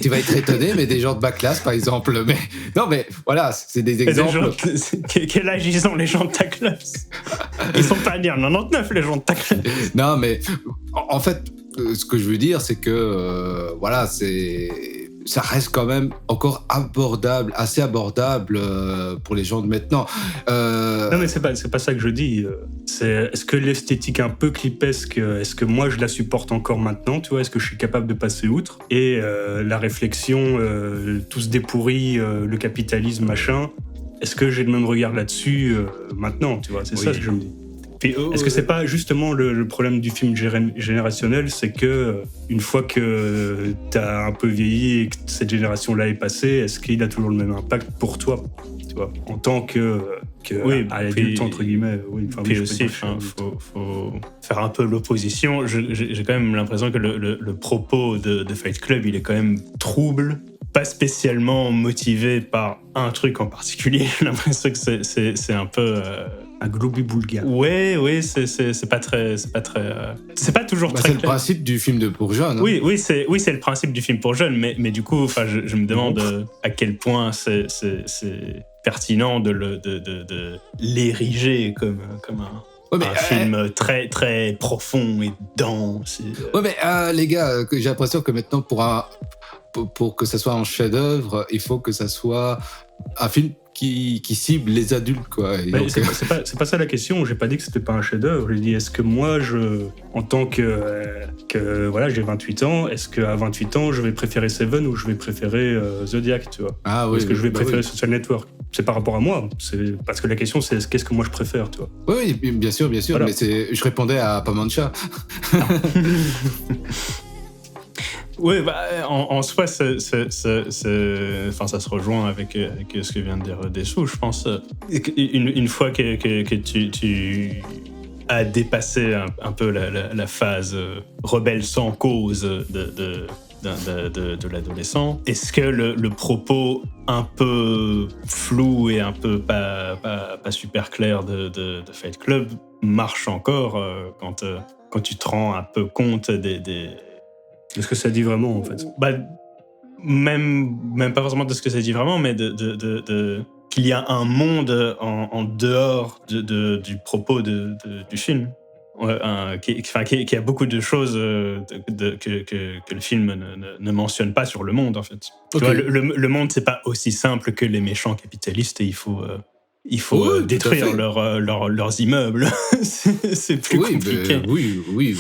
tu vas être étonné, mais des gens de ma classe, par exemple. Mais, non, mais voilà, c'est des exemples. Quel âge ils ont, les gens de ta classe? Ils sont pas nés en 99, les gens de ta classe. Non, mais en fait, ce que je veux dire, c'est que voilà, ça reste quand même encore assez abordable pour les gens de maintenant. Non, mais c'est pas ça que je dis. Est-ce que l'esthétique un peu clipesque, est-ce que moi je la supporte encore maintenant, tu vois? Est-ce que je suis capable de passer outre? Et la réflexion, tout se dépourrit, le capitalisme, machin, est-ce que j'ai le même regard là-dessus maintenant, tu vois? C'est ça que je me dis. Est-ce que c'est pas justement le problème du film générationnel, c'est que une fois que t'as un peu vieilli et que cette génération-là est passée, est-ce qu'il a toujours le même impact pour toi, tu vois, en tant que adulte, entre guillemets. Oui, puis aussi, faut faire un peu l'opposition. J'ai quand même l'impression que le propos de Fight Club, il est quand même trouble, pas spécialement motivé par un truc en particulier. J'ai l'impression que c'est un peu un globi-boulga. Ouais, c'est pas très, c'est pas toujours très. C'est le principe du film pour jeunes. Hein. Oui, c'est le principe du film pour jeunes, mais du coup, je me demande à quel point c'est pertinent de l'ériger comme un film très très profond et dense. Ouais, mais les gars, j'ai l'impression que maintenant pour que ça soit un chef-d'œuvre, il faut que ça soit un film qui cible les adultes, quoi. Donc, c'est pas ça la question. J'ai pas dit que c'était pas un chef-d'œuvre. J'ai dit, est-ce que moi, en tant que voilà, j'ai 28 ans, est-ce qu'à 28 ans, je vais préférer Seven ou je vais préférer Zodiac, tu vois? Ou est-ce que je vais préférer Social Network? C'est par rapport à moi. C'est parce que la question, c'est qu'est-ce que moi je préfère, tu vois? Oui, bien sûr. Voilà. Mais je répondais à Pamancha. Oui, en soi, ça se rejoint avec ce que vient de dire Dessous, je pense. Une fois que tu as dépassé un peu la phase rebelle sans cause de l'adolescent, est-ce que le propos un peu flou et un peu pas super clair de Fight Club marche encore quand tu te rends un peu compte des ce que ça dit vraiment, en fait? Même pas forcément de ce que ça dit vraiment, mais qu'il y a un monde en dehors du propos du film. Qui a beaucoup de choses que le film ne mentionne pas sur le monde, en fait. Okay. Tu vois, le monde, c'est pas aussi simple que les méchants capitalistes et il faut détruire leurs immeubles. c'est plus compliqué. Oui.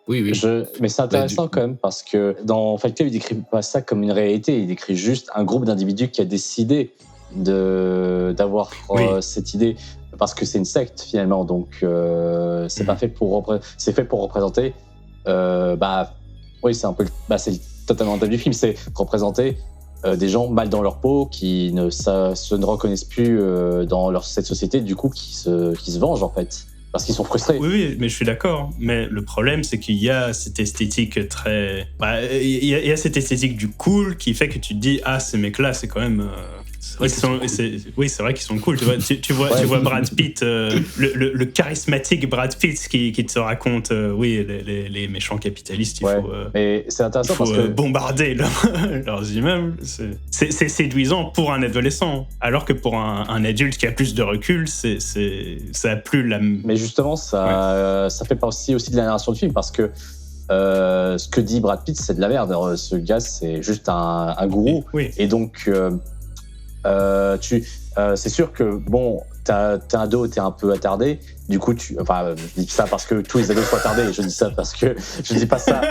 Mais c'est intéressant quand même parce que dans Fight Club, il décrit pas ça comme une réalité, il décrit juste un groupe d'individus qui a décidé d'avoir cette idée parce que c'est une secte finalement, donc c'est pas fait c'est fait pour représenter. C'est un peu, c'est totalement le thème du film, c'est représenter des gens mal dans leur peau qui ne reconnaissent plus dans cette société, du coup qui se vengent en fait. Parce qu'ils sont frustrés. Oui, mais je suis d'accord. Mais le problème, c'est qu'il y a cette esthétique très... il y a cette esthétique du cool qui fait que tu te dis « Ah, ces mecs-là, c'est quand même... c'est vrai qu'ils sont cool. » Tu vois Brad Pitt, le charismatique Brad Pitt qui te raconte les méchants capitalistes, mais c'est intéressant parce que bombarder leurs immeubles. C'est séduisant pour un adolescent, alors que pour un adulte qui a plus de recul, ça a plus la... Mais justement, ça fait partie aussi de la narration du film, parce que ce que dit Brad Pitt, c'est de la merde. Ce gars, c'est juste un gourou. Oui. Et donc... c'est sûr que t'es un ado, t'es un peu attardé. Du coup, je dis ça parce que tous les ados sont attardés. Je dis ça parce que je dis pas ça.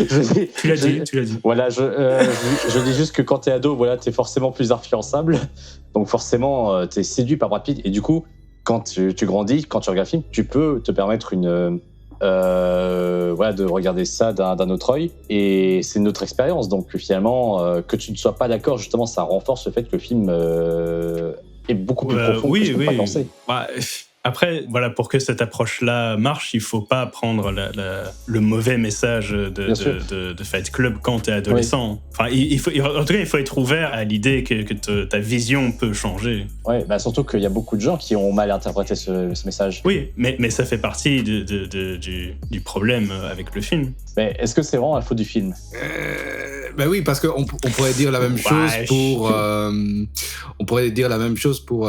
Tu l'as dit. Voilà, je dis juste que quand t'es ado, voilà, t'es forcément plus influençable. Donc forcément, t'es séduit par Brad Pitt. Et du coup, quand tu grandis, quand tu regardes le film, tu peux te permettre de regarder ça d'un autre œil, et c'est une autre expérience. Donc finalement, que tu ne sois pas d'accord, justement, ça renforce le fait que le film est beaucoup plus profond que ce qu'on peut penser. Après, voilà, pour que cette approche-là marche, il faut pas prendre le mauvais message de Fight Club quand tu es adolescent. Oui. Enfin, en tout cas, il faut être ouvert à l'idée que ta vision peut changer. Ouais, bah surtout qu'il y a beaucoup de gens qui ont mal interprété ce message. Oui, mais ça fait partie du problème avec le film. Mais est-ce que c'est vraiment la faute du film ? Ben oui, parce qu'on pourrait dire la même chose pour... on pourrait dire la même chose pour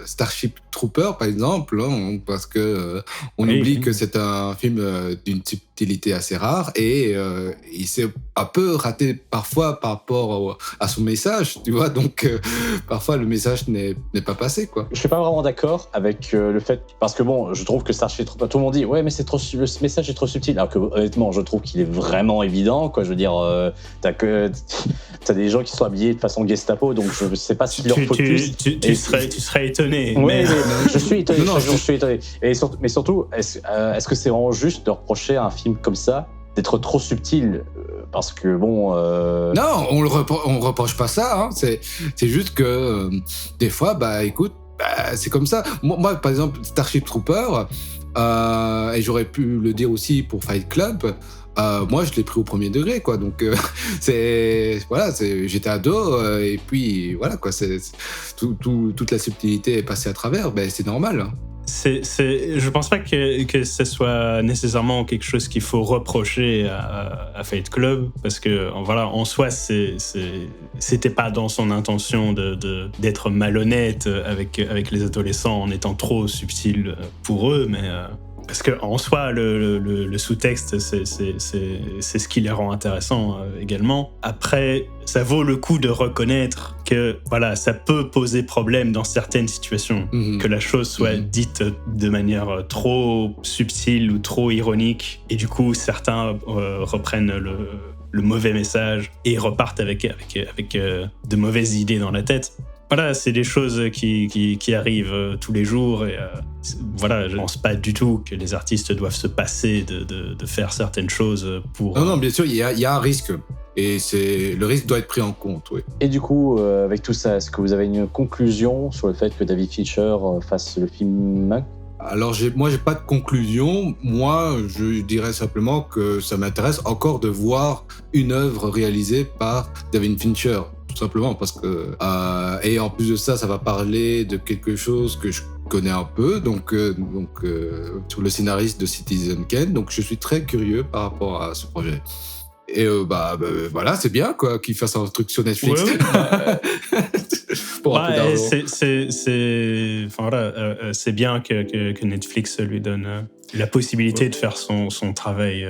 Starship Trooper, par exemple, hein, parce que on oublie que c'est un film d'une subtilité assez rare et il s'est un peu raté parfois par rapport à son message, tu vois, donc parfois le message n'est pas passé, quoi. Je suis pas vraiment d'accord avec le fait, parce que bon, je trouve que Starship Trooper, tout le monde dit ouais mais le message est trop subtil, alors que honnêtement je trouve qu'il est vraiment évident, quoi. Je veux dire, t'as des gens qui sont habillés de façon Gestapo, donc je sais pas si leur focus. Tu serais étonné. Ouais, mais je suis étonné. Je suis étonné. Mais surtout, est-ce que c'est vraiment juste de reprocher à un film comme ça d'être trop subtil, parce que bon... Non, on reproche pas ça, hein. C'est juste que des fois, bah écoute, c'est comme ça. Moi, par exemple, Starship Trooper, et j'aurais pu le dire aussi pour Fight Club, moi je l'ai pris au premier degré, quoi. Donc j'étais ado, et puis voilà, quoi. Toute la subtilité est passée à travers, c'est normal, hein. Je pense pas que ce soit nécessairement quelque chose qu'il faut reprocher à Fight Club, parce que voilà, en soi c'était pas dans son intention d'être malhonnête avec les adolescents en étant trop subtil pour eux, mais parce que en soi le sous-texte c'est ce qui les rend intéressants également. Après, ça vaut le coup de reconnaître que voilà, ça peut poser problème dans certaines situations, que la chose soit dite de manière trop subtile ou trop ironique, et du coup certains reprennent le mauvais message et repartent avec de mauvaises idées dans la tête. Voilà, c'est des choses qui arrivent tous les jours, et voilà, je pense pas du tout que les artistes doivent se passer de faire certaines choses pour... Non, bien sûr, il y a un risque, et le risque doit être pris en compte, oui. Et du coup, avec tout ça, est-ce que vous avez une conclusion sur le fait que David Fincher fasse le film Mank ? Alors, moi, j'ai pas de conclusion. Moi, je dirais simplement que ça m'intéresse encore de voir une œuvre réalisée par David Fincher. Tout simplement parce que et en plus de ça va parler de quelque chose que je connais un peu, donc sur le scénariste de Citizen Kane, donc je suis très curieux par rapport à ce projet. Et voilà, c'est bien, quoi, qu'il fasse un truc sur Netflix. Pour un peu d'argent. C'est bien que Netflix lui donne la possibilité de faire son travail,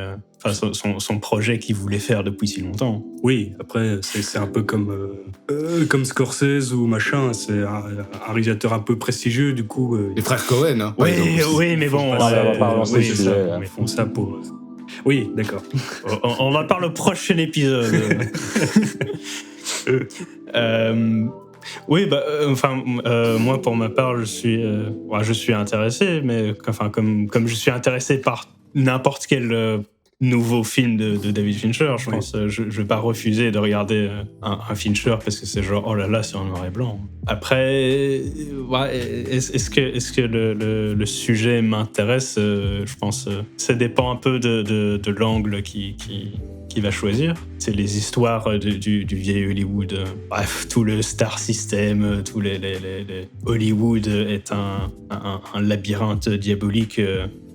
son projet qu'il voulait faire depuis si longtemps. Oui, après, c'est un peu comme Scorsese ou machin, c'est un réalisateur un peu prestigieux, du coup... Les frères Cohen, hein. Oui, mais bon... on va pas relancer ce sujet. Ils font ça pour... Oui, d'accord. On en parle au prochain épisode. Oui, moi pour ma part, je suis intéressé, mais comme je suis intéressé par n'importe quel nouveau film de David Fincher, je pense, je vais pas refuser de regarder un Fincher parce que c'est genre oh là là, c'est en noir et blanc. Après, est-ce que le sujet m'intéresse? Je pense ça dépend un peu de l'angle qui va choisir. C'est les histoires du vieil Hollywood. Bref, tout le star system, tous les Hollywood est un labyrinthe diabolique.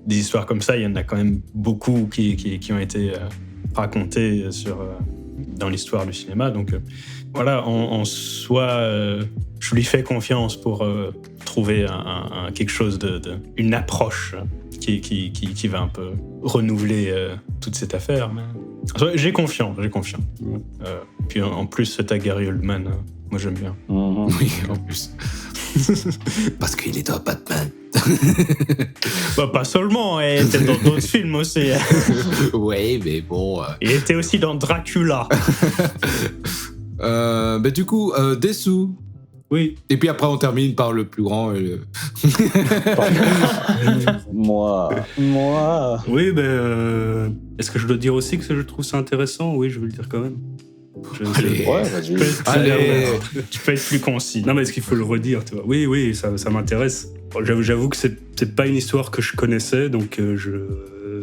Des histoires comme ça, il y en a quand même beaucoup qui ont été racontées dans l'histoire du cinéma. Donc voilà, en soi, je lui fais confiance pour trouver quelque chose une approche qui va un peu renouveler toute cette affaire. Mais... J'ai confiance. Puis en plus, t'as Gary Oldman, moi j'aime bien. Oui, en plus. Parce qu'il est dans Batman. Pas seulement, il était dans d'autres films aussi. Oui, mais bon... Il était aussi dans Dracula. Du coup, Dessous. Oui. Et puis après, on termine par le plus grand. Moi. Oui, est-ce que je dois dire aussi que je trouve ça intéressant? Oui, je vais le dire quand même. Allez, vas-y. Tu peux être plus concis. Non, mais est-ce qu'il faut le redire, tu vois? Oui, ça m'intéresse. J'avoue que c'est pas une histoire que je connaissais, donc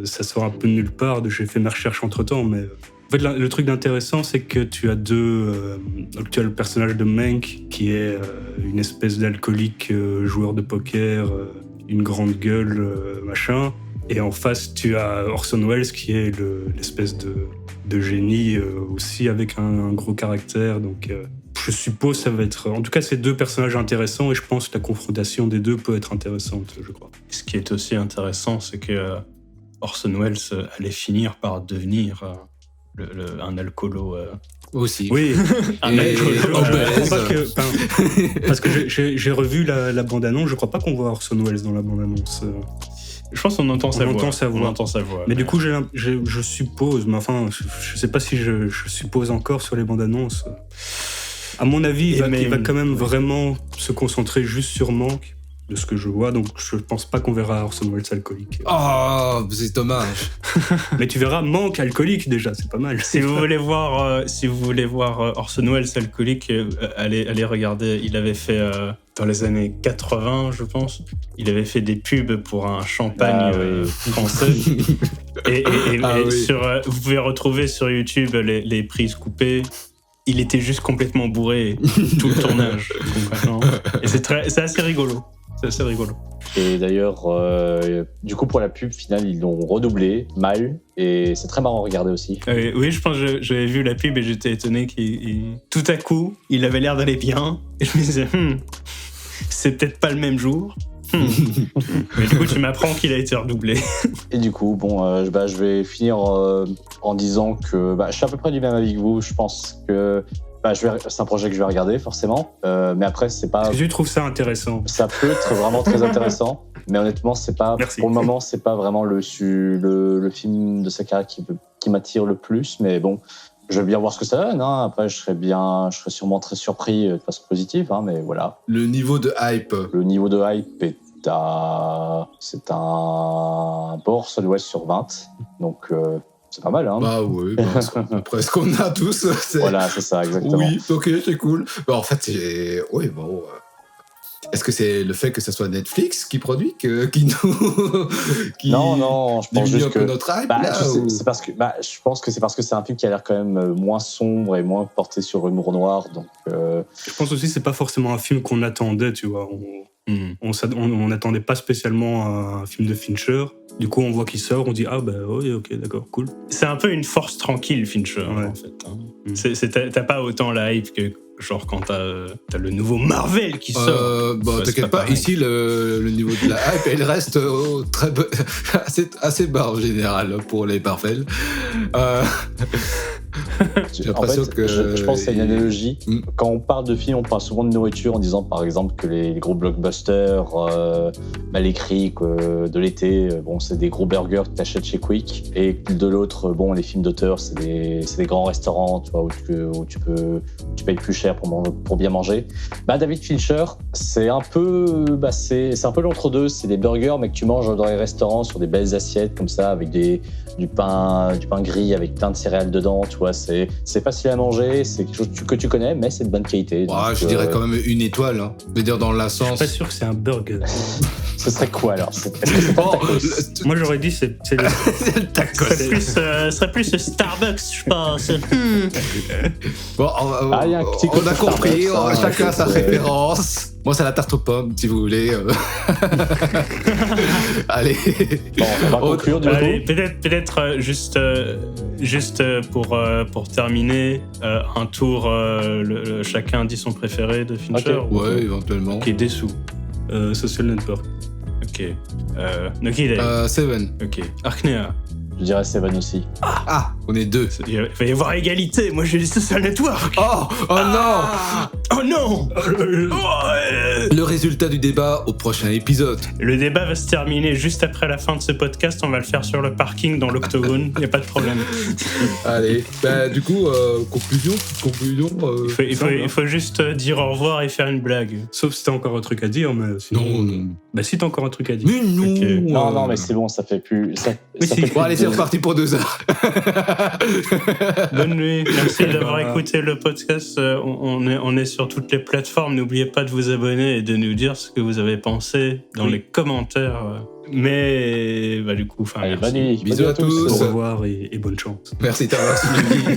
ça sort un peu de nulle part. J'ai fait mes recherches entre-temps, mais... En fait, le truc d'intéressant, c'est que tu as donc tu as le personnage de Mank, qui est une espèce d'alcoolique joueur de poker, une grande gueule, machin. Et en face, tu as Orson Welles, qui est l'espèce de génie aussi, avec un gros caractère. Donc, je suppose ça va être... En tout cas, c'est deux personnages intéressants, et je pense que la confrontation des deux peut être intéressante, je crois. Ce qui est aussi intéressant, c'est que Orson Welles allait finir par devenir... un alcoolo Aussi. Oui, un alcoolo. Je crois que, parce que j'ai revu la bande-annonce, je crois pas qu'on voit Orson Welles dans la bande-annonce. Je pense qu'on entend sa voix. On entend sa voix. Mais du coup, je suppose, mais enfin, je sais pas si je suppose encore sur les bandes-annonces. À mon avis, il va quand même vraiment se concentrer juste sur Mank, de ce que je vois, donc je pense pas qu'on verra Orson Welles alcoolique. Oh, c'est dommage. Mais tu verras Mank alcoolique déjà, c'est pas mal. Si vous voulez voir Orson Welles alcoolique, allez regarder. Il avait fait dans les années 80, je pense. Il avait fait des pubs pour un champagne français. et oui. Vous pouvez retrouver sur YouTube les prises coupées. Il était juste complètement bourré tout le tournage. Complètement. Et c'est assez rigolo. C'est assez rigolo. Et d'ailleurs, du coup, pour la pub finale, ils l'ont redoublé mal. Et c'est très marrant à regarder aussi. Oui, je pense que j'avais vu la pub et j'étais étonné tout à coup, il avait l'air d'aller bien. Et je me disais, c'est peut-être pas le même jour. Mais du coup, tu m'apprends qu'il a été redoublé. Et du coup, bon, je vais finir en disant que je suis à peu près du même avis que vous. Je pense que c'est un projet que je vais regarder, forcément. Mais après, c'est pas... Est-ce que tu trouves ça intéressant ? Ça peut être vraiment très intéressant. Mais honnêtement, c'est pas... Merci. Pour le moment, c'est pas vraiment le film de sa carrière qui m'attire le plus. Mais bon, je vais bien voir ce que ça donne. Hein. Après, je serai sûrement très surpris de façon positive. Hein, mais voilà. Le niveau de hype. Le niveau de hype c'est un Orson Welles sur 20. Donc... c'est pas mal, hein. Bah oui, après ce qu'on a tous. Voilà, c'est ça, exactement. Oui, ok, c'est cool. Bah, en fait, oui, bon. Est-ce que c'est le fait que ce soit Netflix qui produit qui nous. Non, je pense juste que notre hype, là, c'est parce que je pense que c'est parce que c'est un film qui a l'air quand même moins sombre et moins porté sur l'humour noir. Donc, je pense aussi que c'est pas forcément un film qu'on attendait, tu vois. On n'attendait pas spécialement un film de Fincher. Du coup, on voit qu'il sort, on dit oui, ok, d'accord, cool. C'est un peu une force tranquille, Fincher, en fait. Hein. T'as pas autant la hype que genre quand t'as le nouveau Marvel qui sort. T'inquiète pas, ici le niveau de la hype, elle reste assez bas en général pour les Marvel. J'ai l'impression que... Je pense que c'est une analogie. Quand on parle de films, on parle souvent de nourriture en disant par exemple que les gros blockbusters mal écrits de l'été, c'est des gros burgers que tu achètes chez Quick. Et de l'autre, les films d'auteur, c'est des grands restaurants, tu vois, où tu payes plus cher pour bien manger. David Fincher, c'est un peu l'entre-deux. C'est des burgers, mais que tu manges dans les restaurants sur des belles assiettes comme ça, avec du pain gris avec plein de céréales dedans, tu vois, c'est facile à manger, c'est quelque chose que tu connais, mais c'est de bonne qualité. Donc, je dirais quand même une étoile, hein. Je veux dire, dans le sens... Je suis pas sûr que c'est un burger. Ce serait quoi alors? Est-ce que c'est pas le tacos? Moi j'aurais dit c'est le tacos. Ce serait plus le Starbucks, je pense. Bon, y a un petit on a compris, Starbucks, chacun sa référence. Moi, c'est la tarte aux pommes, si vous voulez. Allez. Bon, on va conclure du coup. Allez, peut-être juste pour terminer, un tour, chacun dit son préféré de Fincher. Okay. Ouais, éventuellement. Qui est déçu. Social Network. Ok. Noki Day. Seven. Ok. Arknea. Je dirais Seven aussi. Ah, on est deux. Il va y avoir égalité. Moi, j'ai dit Social Network. Oh non. Oh non. Le résultat du débat au prochain épisode. Le débat va se terminer juste après la fin de ce podcast. On va le faire sur le parking dans l'Octogone. Il n'y a pas de problème. Allez. Du coup, conclusion. Il faut juste dire au revoir et faire une blague. Sauf si t'as encore un truc à dire, mais sinon... Non. Si t'as encore un truc à dire. Mais non. Okay. Non, mais c'est bon, ça fait plus... Bon, allez, c'est reparti pour 2 heures. Bonne nuit. Merci d'avoir écouté le podcast. On est sur toutes les plateformes. N'oubliez pas de vous abonner et de nous dire ce que vous avez pensé dans les commentaires. Mais du coup, allez, bonne nuit. Bisous à tous. Au revoir et bonne chance. Merci d'avoir suivi.